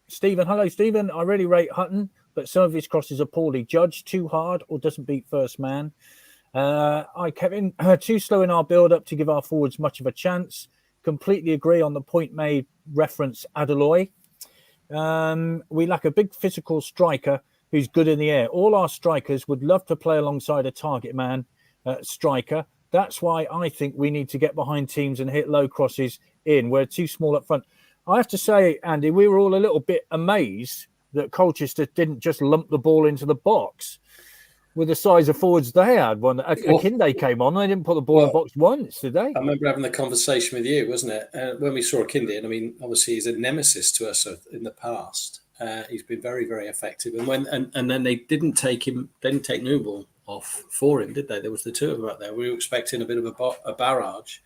Stephen, hello, Stephen. I really rate Hutton, but some of his crosses are poorly judged, too hard, or doesn't beat first man. Kevin, too slow in our build-up to give our forwards much of a chance. Completely agree on the point made, reference Adeloy. We lack a big physical striker who's good in the air. All our strikers would love to play alongside a target man striker. That's why I think we need to get behind teams and hit low crosses in. We're too small up front. I have to say, Andy, we were all a little bit amazed that Colchester didn't just lump the ball into the box. With the size of forwards they had, when Akinde came on, they didn't put the ball in the box once, did they? I remember having the conversation with you, wasn't it? When we saw Akinde, and I mean, obviously he's a nemesis to us in the past. He's been very, very effective. And then they didn't take Newell off for him, did they? There was the 2 of them out there. We were expecting a bit of a barrage.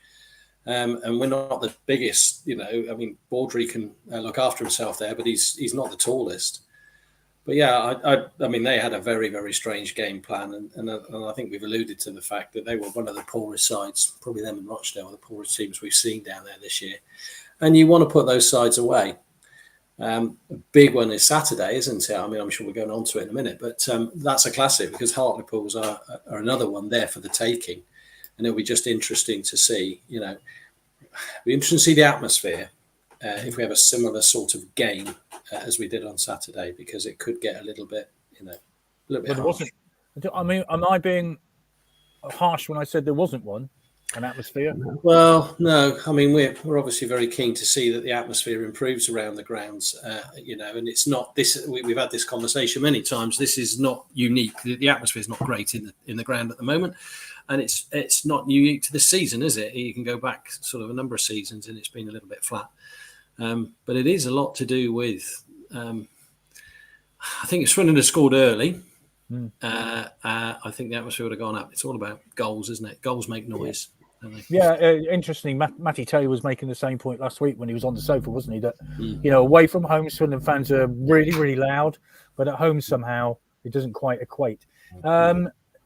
And we're not the biggest, I mean, Baudry can look after himself there, but he's not the tallest. But yeah, I mean, they had a very, very strange game plan. And I think we've alluded to the fact that they were one of the poorest sides, probably them and Rochdale, the poorest teams we've seen down there this year. And you want to put those sides away. A big one is Saturday, isn't it? I mean, I'm sure we're going on to it in a minute, but that's a classic because Hartlepool's are another one there for the taking. And it'll be just interesting to see, be interesting to see the atmosphere if we have a similar sort of game as we did on Saturday, because it could get a little bit, a little bit But it harsh. wasn't. I mean, am I being harsh when I said there wasn't an atmosphere? Well, no. I mean, we're obviously very keen to see that the atmosphere improves around the grounds, and it's not this. We've had this conversation many times. This is not unique. The atmosphere is not great in the ground at the moment, and it's not unique to this season, is it? You can go back sort of a number of seasons, and it's been a little bit flat. But it is a lot to do with. I think if Swindon had scored early, I think the atmosphere would have gone up. It's all about goals, isn't it? Goals make noise. Yeah, interesting. Matty Taylor was making the same point last week when he was on the sofa, wasn't he? That away from home, Swindon fans are really, really loud, but at home somehow it doesn't quite equate.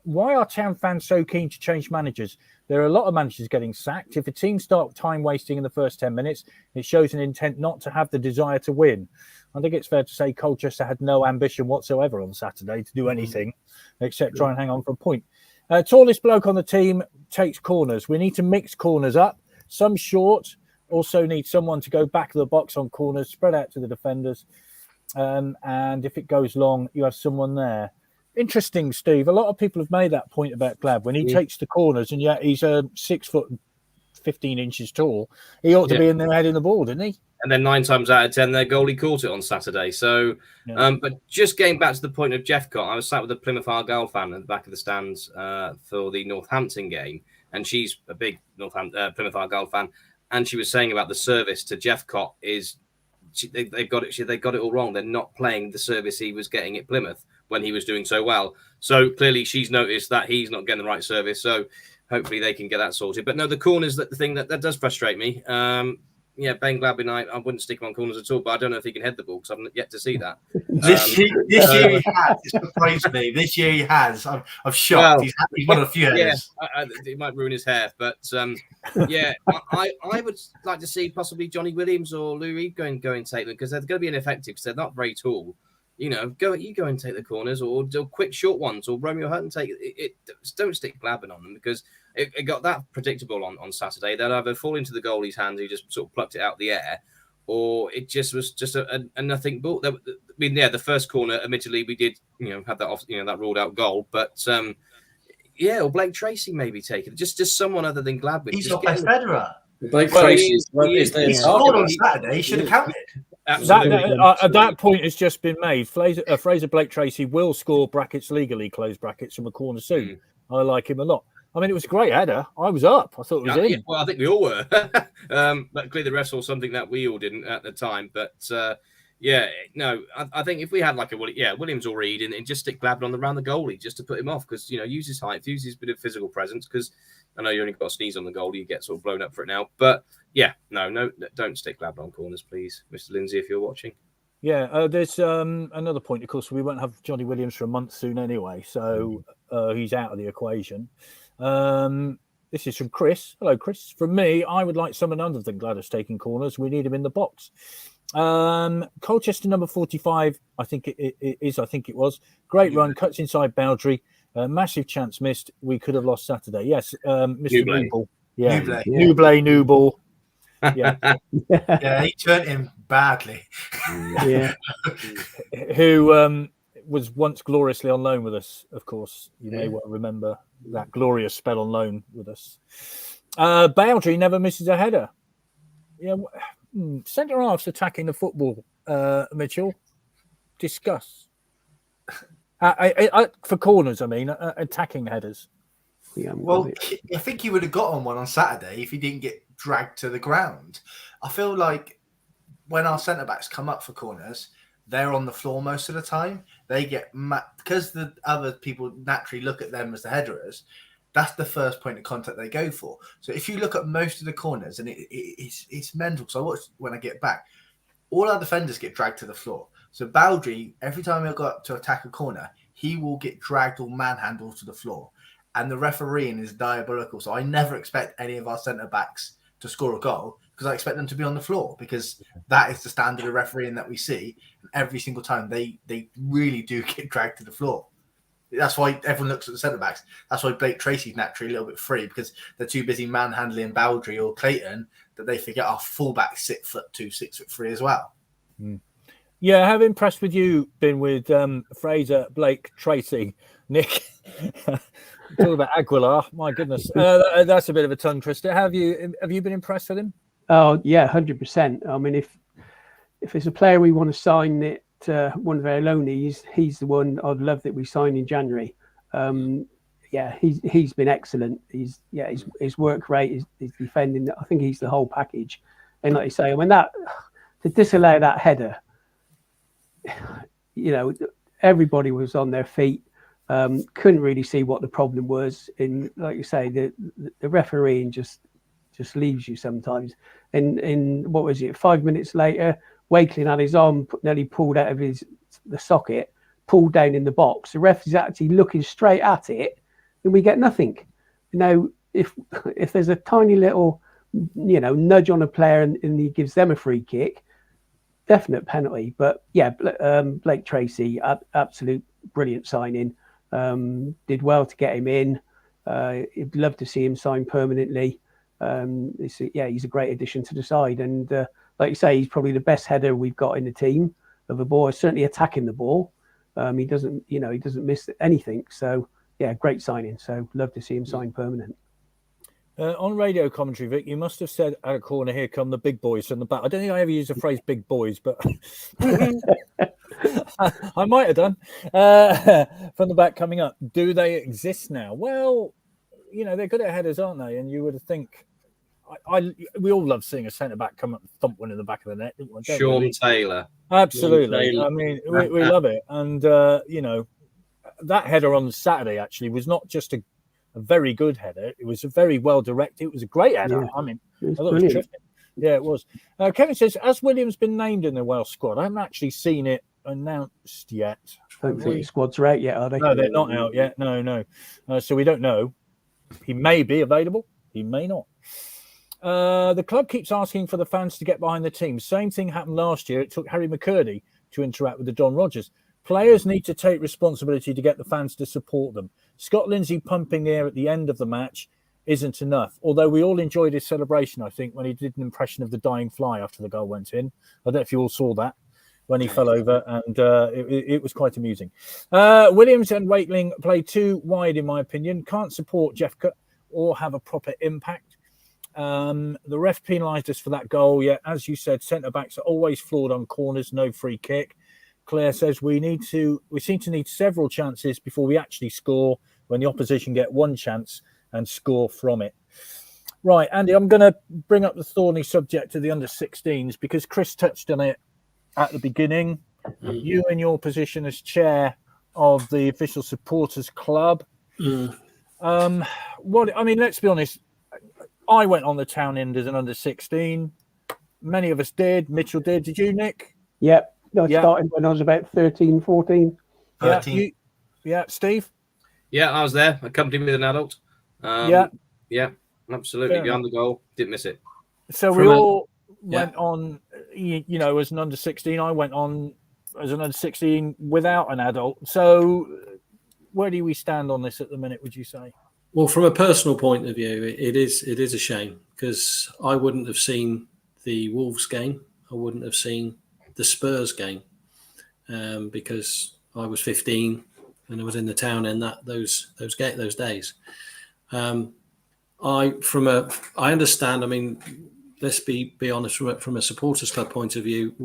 Why are town fans so keen to change managers? There are a lot of managers getting sacked. If a team start time wasting in the first 10 minutes, it shows an intent not to have the desire to win. I think it's fair to say Colchester had no ambition whatsoever on Saturday to do anything except try and hang on for a point. Tallest bloke on the team takes corners. We need to mix corners up. Some short, also need someone to go back of the box on corners, spread out to the defenders. And if it goes long, you have someone there. Interesting, Steve. A lot of people have made that point about Glad when he takes the corners, and yet he's 6 foot 15 inches tall. He ought to be in there heading the ball, didn't he? And then 9 times out of 10, their goalie caught it on Saturday. So, but just getting back to the point of Jeffcott, I was sat with a Plymouth Argyle fan at the back of the stands for the Northampton game, and she's a big Plymouth Argyle fan, and she was saying about the service to Jeffcott is they got it all wrong. They're not playing the service he was getting at Plymouth when he was doing so well. So clearly she's noticed that he's not getting the right service. So hopefully they can get that sorted. But no, the corners, the thing that does frustrate me. Ben Gladwin, I wouldn't stick him on corners at all, but I don't know if he can head the ball because I've yet to see that. This year he has. It surprised me. This year he has. I'm shocked. Well, he's won a few headers. Yeah, it might ruin his hair, but I would like to see possibly Johnny Williams or Lou Reed go and take them because they're going to be ineffective because they're not very tall. Go and take the corners or do quick short ones or Romeo Hutt and take it. Don't stick Gladwin on them because it got that predictable on Saturday. They'll either fall into the goalie's hands who just sort of plucked it out of the air, or it just was just a nothing ball. I mean, the first corner, admittedly, we did have that off, that ruled out goal, but or Blake Tracy maybe take it. Just someone other than Gladwin. He's not best Federer. Blake Tracy he scored on Saturday. He should have counted. At that point has just been made. Fraser Blake Tracy will score brackets legally, close brackets, from a corner soon. I like him a lot. I mean, it was a great header. I was up. I thought it was in. Yeah, well, I think we all were. But clearly the rest saw something that we all didn't at the time. But I think if we had like Williams or Reed and just stick Gladwin around the goalie just to put him off because, use his height, use his bit of physical presence because I know you only got a sneeze on the goalie, you get sort of blown up for it now. But no, don't stick Gladwin on corners, please, Mr. Lindsay, if you're watching. Yeah, there's another point. Of course, we won't have Johnny Williams for a month soon anyway, so he's out of the equation. This is from Chris. Hello, Chris. From me, I would like someone other than Gladys taking corners. We need him in the box. Colchester number 45, I think it was. Great run, cuts inside boundary. Massive chance missed. We could have lost Saturday. Yes, Mr. Newball. Yeah, Newball. Yeah. Yeah, he turned him badly. Yeah. Who was once gloriously on loan with us, of course. You may well remember that glorious spell on loan with us. Boundary never misses a header. Yeah, centre halves attacking the football, Mitchell. Discuss. For corners, I mean, attacking headers. Well, I think he would have got on one on Saturday if he didn't get dragged to the ground. I feel like when our centre-backs come up for corners, they're on the floor most of the time. They get because the other people naturally look at them as the headers. That's the first point of contact they go for. So if you look at most of the corners, and it's mental. So I watched when I get back, all our defenders get dragged to the floor. So Baldry, every time he'll go up to attack a corner, he will get dragged or manhandled to the floor. And the refereeing is diabolical. So I never expect any of our centre-backs to score a goal because I expect them to be on the floor because that is the standard of refereeing that we see. And every single time they really do get dragged to the floor. That's why everyone looks at the centre-backs. That's why Blake Tracy's naturally a little bit free because they're too busy manhandling Baldry or Clayton that they forget our fullback 6'2", 6'3" as well. Yeah, how impressed with you been with Fraser, Blake, Tracy, Nick? Talk about Aguilar, my goodness, that's a bit of a tongue twister. Have you been impressed with him? Oh yeah, 100%. I mean, if there's a player we want to sign at one of our loanees, he's the one I'd love that we sign in January. Yeah, he's been excellent. His work rate, his defending. I think he's the whole package. And like you say, I mean, that to disallow that header, you know, everybody was on their feet. Couldn't really see what the problem was. And like you say, the refereeing just leaves you sometimes. And what was it? 5 minutes later, Wakeling had his arm nearly pulled out of the socket, pulled down in the box. The ref is actually looking straight at it, and we get nothing. You know, if there's a tiny little, you know, nudge on a player and he gives them a free kick, definite penalty. But yeah, Blake Tracy, absolute brilliant signing. Did well to get him in. I'd love to see him sign permanently. He's a great addition to the side. And like you say, he's probably the best header we've got in the team of a ball. Certainly attacking the ball. He doesn't miss anything. So yeah, great signing. So love to see him sign permanent. On radio commentary, Vic, you must have said at a corner, "Here come the big boys from the back." I don't think I ever used the phrase "big boys," but I might have done. From the back coming up, do they exist now? Well, you know, they're good at headers, aren't they? And you would think, we all love seeing a centre back come up and thump one in the back of the net. Sean Taylor, absolutely. I mean, we love it, and you know, that header on Saturday actually was not just a very good header. It was a very well directed. It was a great header. Yeah, I mean, I thought it was terrific. Yeah, it was. Kevin says, has Williams been named in the Welsh squad? I haven't actually seen it announced yet. I don't think the squads are out yet, are they? No, they're not out yet. No. So we don't know. He may be available. He may not. The club keeps asking for the fans to get behind the team. Same thing happened last year. It took Harry McCurdy to interact with the Don Rodgers. Players need to take responsibility to get the fans to support them. Scott Lindsay pumping the air at the end of the match isn't enough. Although we all enjoyed his celebration, I think, when he did an impression of the dying fly after the goal went in. I don't know if you all saw that when he fell over, and it was quite amusing. Williams and Wakeling play too wide, in my opinion. Can't support Jeffcoat or have a proper impact. The ref penalised us for that goal. Yeah, as you said, centre-backs are always flawed on corners, no free kick. Claire says we seem to need several chances before we actually score, when the opposition get one chance and score from it. Right, Andy, I'm going to bring up the thorny subject of the under-16s because Chris touched on it at the beginning. You in your position as chair of the official supporters club. Let's be honest. I went on the town end as an under-16. Many of us did. Mitchell did. Did you, Nick? Yep. I started when I was about 13, 14. 13. Yeah, Steve? Yeah, I was there. Accompanied with an adult. Yeah, absolutely. Behind the goal. Didn't miss it. So we all went on, you know, as an under-16. I went on as an under-16 without an adult. So where do we stand on this at the minute, would you say? Well, from a personal point of view, it is a shame because I wouldn't have seen the Wolves game. I wouldn't have seen the Spurs game because I was 15 and I was in the town in those days. I understand. I mean, let's be honest from a supporters club point of view.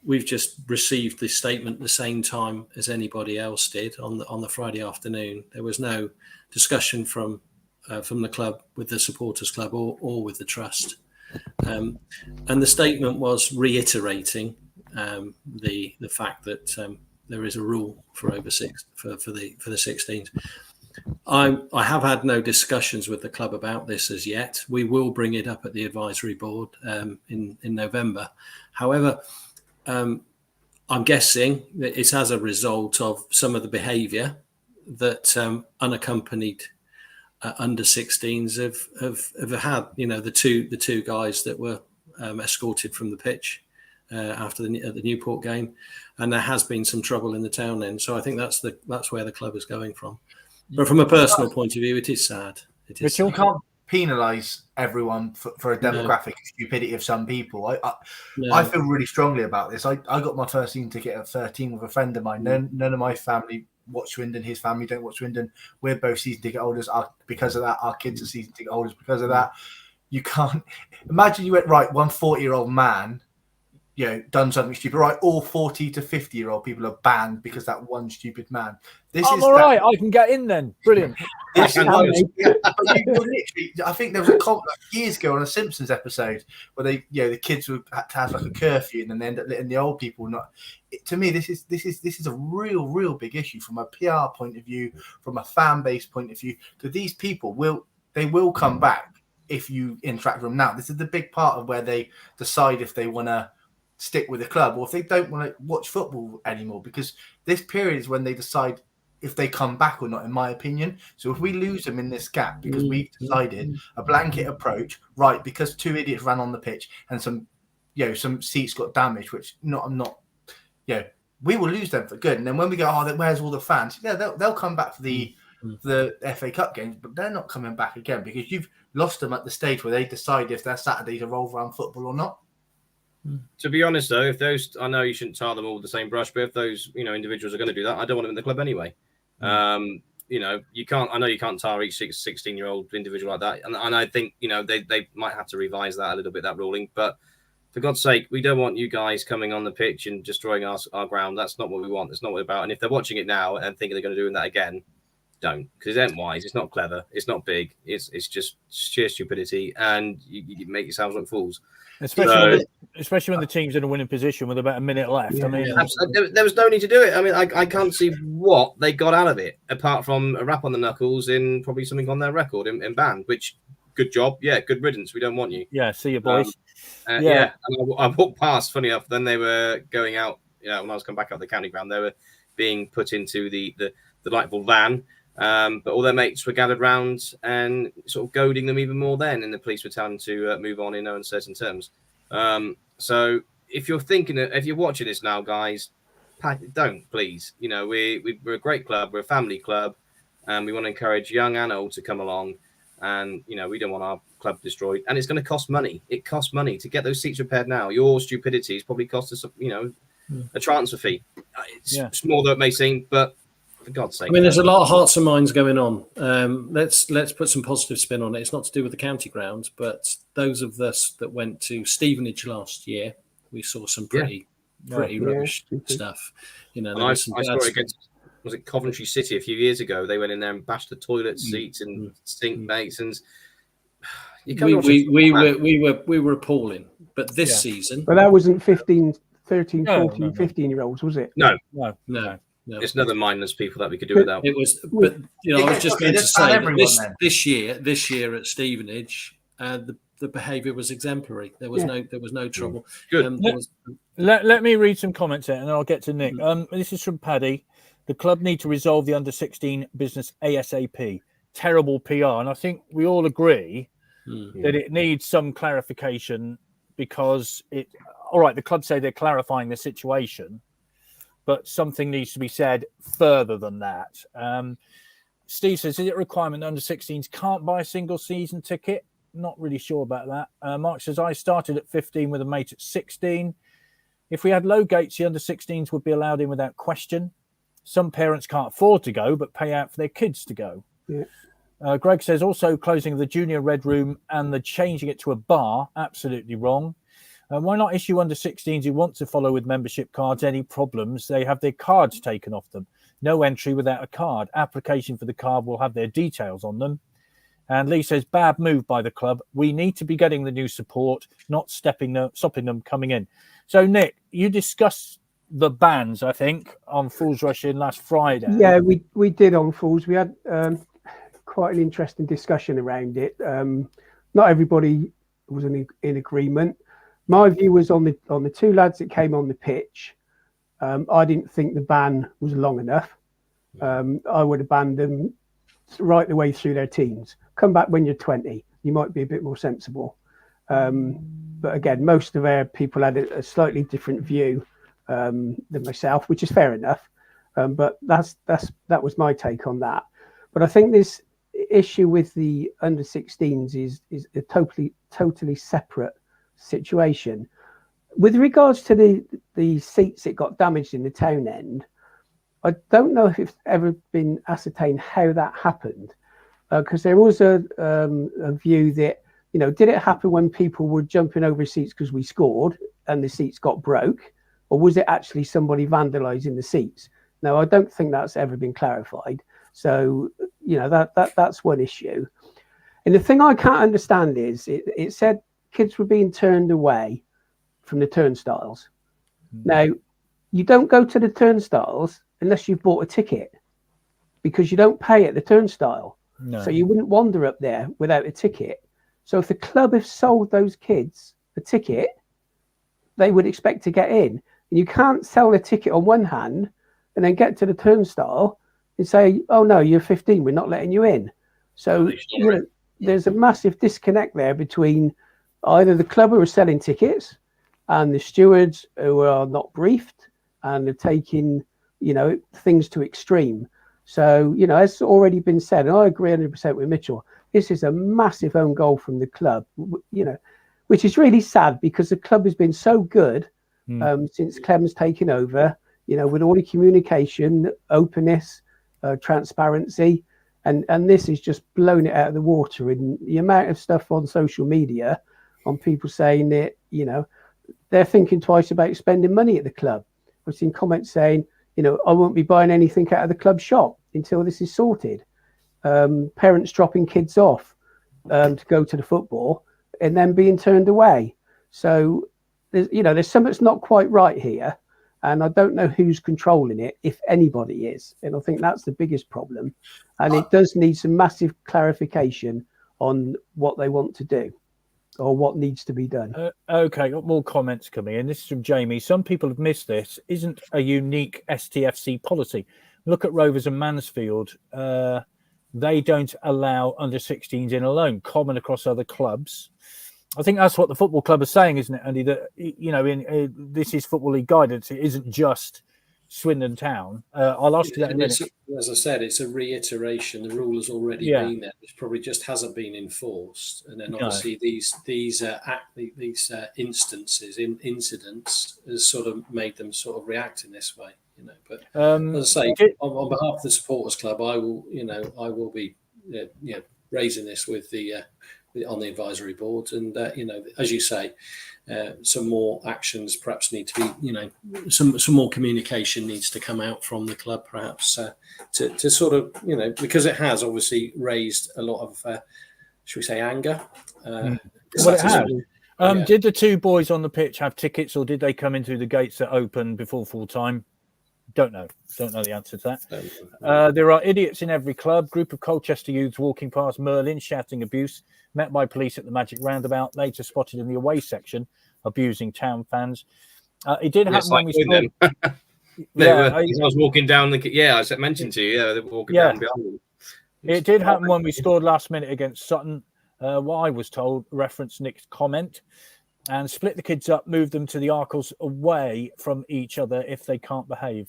We've just received the statement the same time as anybody else did on the Friday afternoon. There was no discussion from the club with the supporters club or with the trust. And the statement was reiterating the fact that there is a rule for over six for the 16s. I have had no discussions with the club about this as yet. We will bring it up at the advisory board in November. However, I'm guessing that it's as a result of some of the behaviour that unaccompanied under 16s have had. You know, the two guys that were escorted from the pitch after the Newport game, and there has been some trouble in the town end. So I think that's where the club is going from. But from a personal point of view, it is sad. You penalise everyone for a demographic stupidity of some people. I feel really strongly about this. I got my first season ticket at 13 with a friend of mine. None of my family watch Swindon. His family don't watch Swindon. We're both season ticket holders. Because of that, our kids are season ticket holders because of that. You can't imagine you went, right, one 40-year-old man, done something stupid. Right, all 40 to 50-year-old people are banned because that one stupid man. I'm all right. I can get in then. Brilliant. I think there was a comment years ago on a Simpsons episode where the kids would have to have like a curfew and then they end up letting the old people not. To me, this is a real big issue from a PR point of view, from a fan base point of view. Because these people will come back if you interact with them now. This is the big part of where they decide if they want to stick with the club or if they don't want to watch football anymore, because this period is when they decide if they come back or not, in my opinion. So if we lose them in this gap because we've decided a blanket approach, right, because two idiots ran on the pitch and some seats got damaged, we will lose them for good. And then when we go, where's all the fans? Yeah, they'll come back for the FA Cup games, but they're not coming back again because you've lost them at the stage where they decide if their Saturdays are around football or not. To be honest, though, if those, I know you shouldn't tar them all with the same brush, but if those, individuals are going to do that, I don't want them in the club anyway. You can't. I know you can't tar each 16-year-old individual like that, and I think they might have to revise that a little bit, that ruling. But for God's sake, we don't want you guys coming on the pitch and destroying our ground. That's not what we want. That's not what we're about. And if they're watching it now and thinking they're going to do that again, don't, because it ain't wise. It's not clever. It's not big. It's just sheer stupidity, and you make yourselves look fools. Especially when the team's in a winning position with about a minute left. Yeah. I mean, there was no need to do it. I mean, I can't see what they got out of it apart from a rap on the knuckles in probably something on their record in band. Which, good job, good riddance. We don't want you. Yeah, see you, boys. And I walked past. Funny enough, then they were going out. When I was coming back up the county ground, they were being put into the delightful van. But all their mates were gathered round and sort of goading them even more then, and the police were telling them to move on in no uncertain terms. So if you're watching this now, guys, don't, please. We're a great club, we're a family club, and we want to encourage young and old to come along. And we don't want our club destroyed, and it's going to cost money. It costs money to get those seats repaired now. Your stupidity has probably cost us, a transfer fee. It's small though it may seem, but for God's sake. I mean, there's a lot of hearts and minds going on. Let's put some positive spin on it. It's not to do with the county grounds, but those of us that went to Stevenage last year, we saw some pretty rubbish stuff. I saw it against, was it Coventry City a few years ago? They went in there and bashed the toilet seats and stink basins. We were appalling. But this season, but that wasn't 13, 14, 15-year-olds, was it? No. No. It's another mindless people that we could do without. It was, but I was just going to say this year at Stevenage, the behaviour was exemplary. There was no trouble. Good. Let me read some comments here, and then I'll get to Nick. This is from Paddy. The club need to resolve the under-16 business ASAP. Terrible PR, and I think we all agree that it needs some clarification because all right, the club say they're clarifying the situation, but something needs to be said further than that. Steve says, is it a requirement that under-16s can't buy a single season ticket? Not really sure about that. Mark says, I started at 15 with a mate at 16. If we had low gates, the under-16s would be allowed in without question. Some parents can't afford to go, but pay out for their kids to go. Yeah. Greg says, also closing of the junior red room and the changing it to a bar, absolutely wrong. Why not issue under-16s who want to follow with membership cards? Any problems, they have their cards taken off them. No entry without a card. Application for the card will have their details on them. And Lee says, bad move by the club. We need to be getting the new support, not stopping them coming in. So, Nick, you discussed the bans, I think, on Fools Rush In last Friday. Yeah, we did on Fools. We had quite an interesting discussion around it. Not everybody was in agreement. My view was on the two lads that came on the pitch. I didn't think the ban was long enough. I would have banned them right the way through their teens. Come back when you're 20. You might be a bit more sensible. But again, most of our people had a slightly different view than myself, which is fair enough. But that was my take on that. But I think issue with the under 16s is a totally separate situation. With regards to the seats that got damaged in the town end, I don't know if it's ever been ascertained how that happened, because there was a view that, you know, did it happen when people were jumping over seats because we scored and the seats got broke, or was it actually somebody vandalising the seats? Now, I don't think that's ever been clarified. So, you know, that's one issue. And the thing I can't understand is it said kids were being turned away from the turnstiles. Now, you don't go to the turnstiles unless you've bought a ticket, because you don't pay at the turnstile. No. So you wouldn't wander up there without a ticket. So if the club have sold those kids a ticket, they would expect to get in. And you can't sell a ticket on one hand and then get to the turnstile and say, oh no, you're 15, we're not letting you in. So you know, there's a massive disconnect there between either the club who are selling tickets and the stewards who are not briefed and are taking, you know, things to extreme. So, you know, as already been said, and I agree 100% with Mitchell, this is a massive own goal from the club, you know, which is really sad because the club has been so good since Clem's taken over, you know, with all the communication, openness, transparency, and this is just blown it out of the water. And the amount of stuff on social media on people saying that, you know, they're thinking twice about spending money at the club. I've seen comments saying, you know, I won't be buying anything out of the club shop until this is sorted. Parents dropping kids off to go to the football and then being turned away. So, there's something that's not quite right here. And I don't know who's controlling it, if anybody is. And I think that's the biggest problem. And it does need some massive clarification on what they want to do or what needs to be done. Okay, got more comments coming in. This is from Jamie. Some people have missed this. Isn't a unique STFC policy. Look at Rovers and Mansfield. They don't allow under 16s in alone, common across other clubs. I think that's what the football club is saying, isn't it, Andy? That, you know, this is Football League guidance. It isn't just Swindon Town. I'll ask you that in a minute. As I said, it's a reiteration. The rule has already been there, which probably just hasn't been enforced. And then obviously these incidents has sort of made them sort of react in this way. You know, but as I say, on behalf of the supporters club, I will be raising this with on the advisory board, and you know, as you say, some more actions perhaps need to be, you know, some more communication needs to come out from the club, perhaps to sort of, you know, because it has obviously raised a lot of, should we say, anger. Well, it has. Did the two boys on the pitch have tickets, or did they come in through the gates that opened before full time? Don't know the answer to that. There are idiots in every club. Group of Colchester youths walking past Merlin shouting abuse, met by police at the Magic Roundabout, later spotted in the away section abusing town fans. It did happen when we scored. I was walking down I mentioned to you, they were walking down behind them. It did happen when we scored last minute against Sutton. What I was told referenced Nick's comment, and split the kids up, move them to the Arkles away from each other if they can't behave.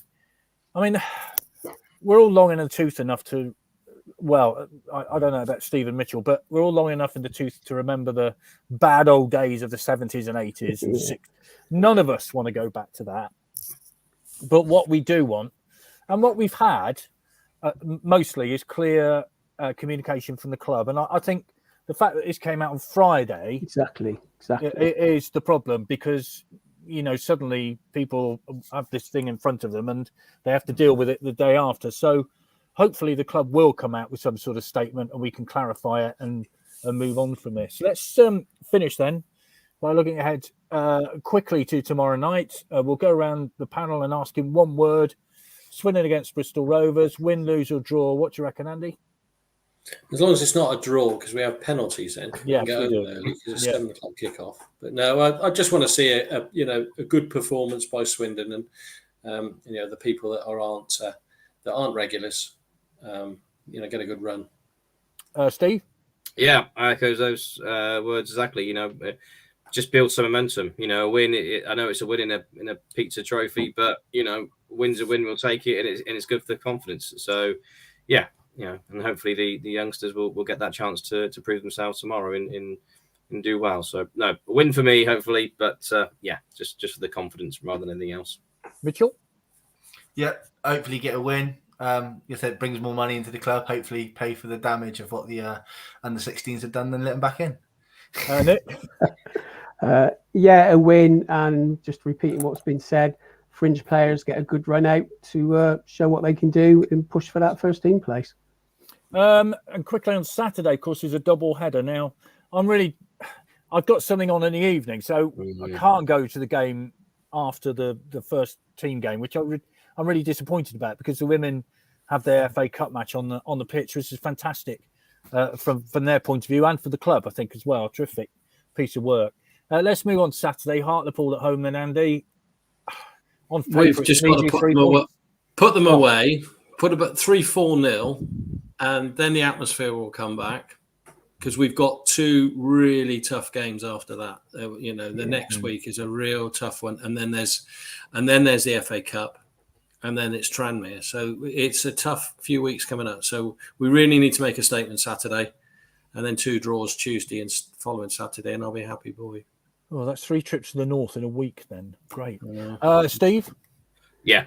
I mean, we're all long in the tooth enough to, well, I don't know about Stephen Mitchell, but we're all long enough in the tooth to remember the bad old days of the 70s and 80s and 60s. None of us want to go back to that. But what we do want, and what we've had mostly, is clear communication from the club. And I think the fact that this came out on Friday exactly it is the problem, because, you know, suddenly people have this thing in front of them and they have to deal with it the day after. So hopefully the club will come out with some sort of statement and we can clarify it and move on from this. Let's finish then by looking ahead quickly to tomorrow night. We'll go around the panel and ask in one word: Swindon against Bristol Rovers. Win, lose or draw. What do you reckon, Andy? As long as it's not a draw, because we have penalties then. Yeah, go early because it's 7 o'clock kickoff. But no, I just want to see a good performance by Swindon, and you know, the people that aren't regulars, you know, get a good run. Steve? Yeah, I echo those words exactly. You know, just build some momentum. You know, a win. I know it's a win in a pizza trophy, but you know, win's a win. We'll take it, and it's good for the confidence. So, yeah. and hopefully the youngsters will get that chance to prove themselves tomorrow and do well. So no, a win for me, hopefully, but just for the confidence rather than anything else. Mitchell? Yeah, hopefully get a win. You said it brings more money into the club. Hopefully pay for the damage of what the under-16s have done, then let them back in. Nick? A win, and just repeating what's been said, fringe players get a good run out to show what they can do and push for that first team place. And quickly on Saturday, of course, is a double header. Now, I've got something on in the evening, so I can't go to the game after the first team game, which I'm really disappointed about, because the women have their FA Cup match on the pitch, which is fantastic from their point of view and for the club, I think, as well. Terrific piece of work. Let's move on to Saturday. Hartlepool at home then, Andy. We've just got to put them away, put about 3-4-0, and then the atmosphere will come back, because we've got 2 really tough games after that. The next week is a real tough one, and then there's the FA Cup, and then it's Tranmere. So it's a tough few weeks coming up. So we really need to make a statement Saturday, and then 2 draws Tuesday and following Saturday, and I'll be a happy boy. Oh, that's 3 trips to the north in a week then. Great. Steve? Yeah,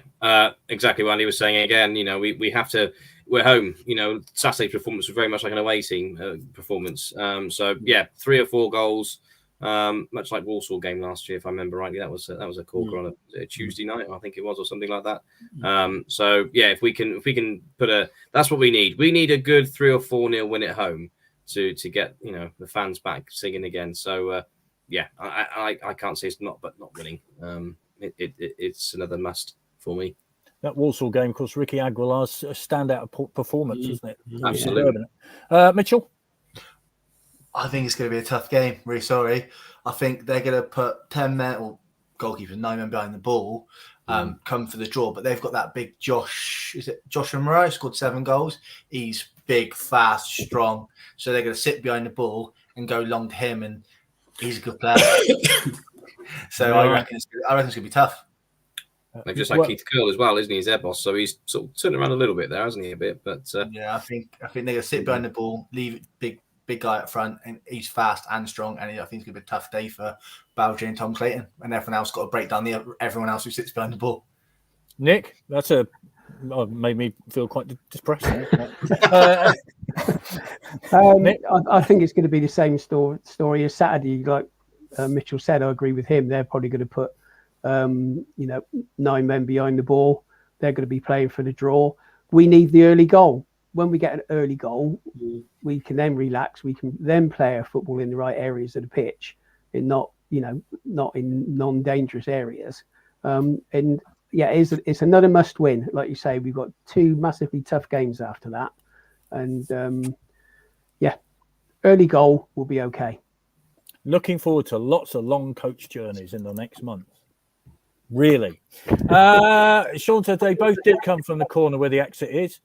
exactly what Andy was saying again. We have to. We're home. Saturday's performance was very much like an away team performance. 3 or 4 goals, much like Walsall game last year, if I remember rightly. That was a corker on a Tuesday night, I think it was, or something like that. If we can put that's what we need. We need a good 3 or 4-0 win at home to get the fans back singing again. So I can't say it's not winning. It's another must for me. That Walsall game, of course, Ricky Aguilar's standout performance, isn't it? Absolutely. Mitchell? I think it's going to be a tough game. Really sorry. I think they're going to put 10 men, or goalkeepers, 9 men behind the ball, come for the draw. But they've got that big Josh. Is it Joshua Murray? Scored 7 goals. He's big, fast, strong. So they're going to sit behind the ball and go long to him, and he's a good player. So I reckon it's going to be tough. They've just had Keith Curl as well, isn't he? He's their boss, so he's sort of turning around a little bit there, hasn't he? A bit, but I think they're going to sit behind the ball, leave big guy up front, and he's fast and strong, and I think it's going to be a tough day for Bowdry and Tom Clayton, and everyone else got to break down everyone else who sits behind the ball. Nick, that's made me feel quite depressed. Nick? I think it's going to be the same story as Saturday. Like Mitchell said, I agree with him. They're probably going to put 9 men behind the ball. They're going to be playing for the draw. We need the early goal. When we get an early goal, we can then relax. We can then play our football in the right areas of the pitch, and not in non-dangerous areas. It's another must-win. Like you say, we've got 2 massively tough games after that, and early goal will be okay. Looking forward to lots of long coach journeys in the next month. Really. Sean said they both did come from the corner where the exit is.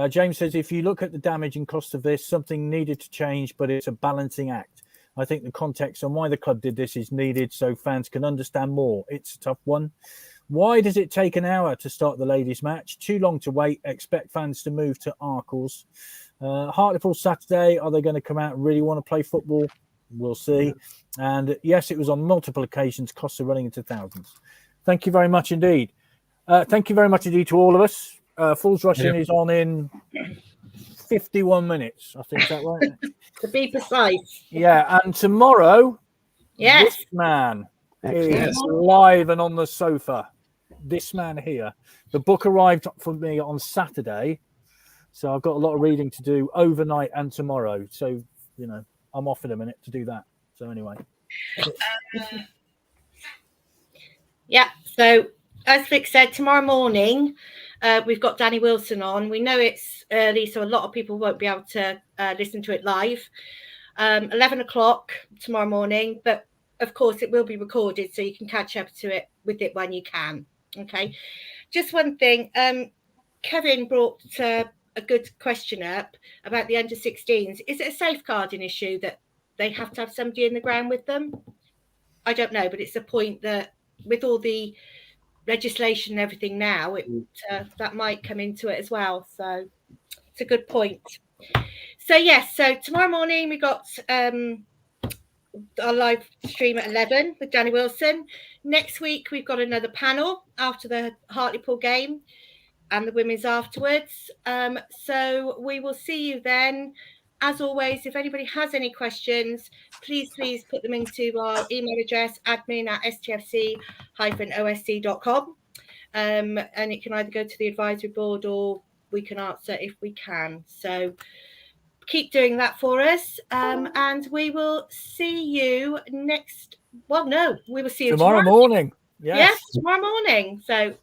James says, if you look at the damage and cost of this, something needed to change, but it's a balancing act. I think the context on why the club did this is needed so fans can understand more. It's a tough one. Why does it take an hour to start the ladies' match? Too long to wait. Expect fans to move to Arkles. Hartlepool Saturday. Are they going to come out and really want to play football? We'll see. And yes, it was on multiple occasions. Costs are running into thousands. Thank you very much indeed. Thank you very much indeed to all of us. Fools Rushing is on in 51 minutes. I think, is that right? To be precise. Yeah, and tomorrow, yes, this man is live and on the sofa. This man here. The book arrived for me on Saturday, so I've got a lot of reading to do overnight and tomorrow. So, I'm off in a minute to do that. So anyway. So as Vic said, tomorrow morning we've got Danny Wilson on. We know it's early, so a lot of people won't be able to listen to it live. 11 o'clock tomorrow morning, but of course it will be recorded, so you can catch up to it with it when you can. Okay. Just one thing. Kevin brought a good question up about the under-16s. Is it a safeguarding issue that they have to have somebody in the ground with them? I don't know, but it's a point that with all the legislation and everything now, that might come into it as well. So It's a good point. So yes, so tomorrow morning we got our live stream at 11 with Danny Wilson. Next week we've got another panel after the Hartlepool game and the women's afterwards. So we will see you then. As always, if anybody has any questions, please put them into our email address, admin@stfc-osc.com. And it can either go to the advisory board or we can answer if we can. So keep doing that for us. And we will see you we will see you tomorrow morning. Yes, tomorrow morning. So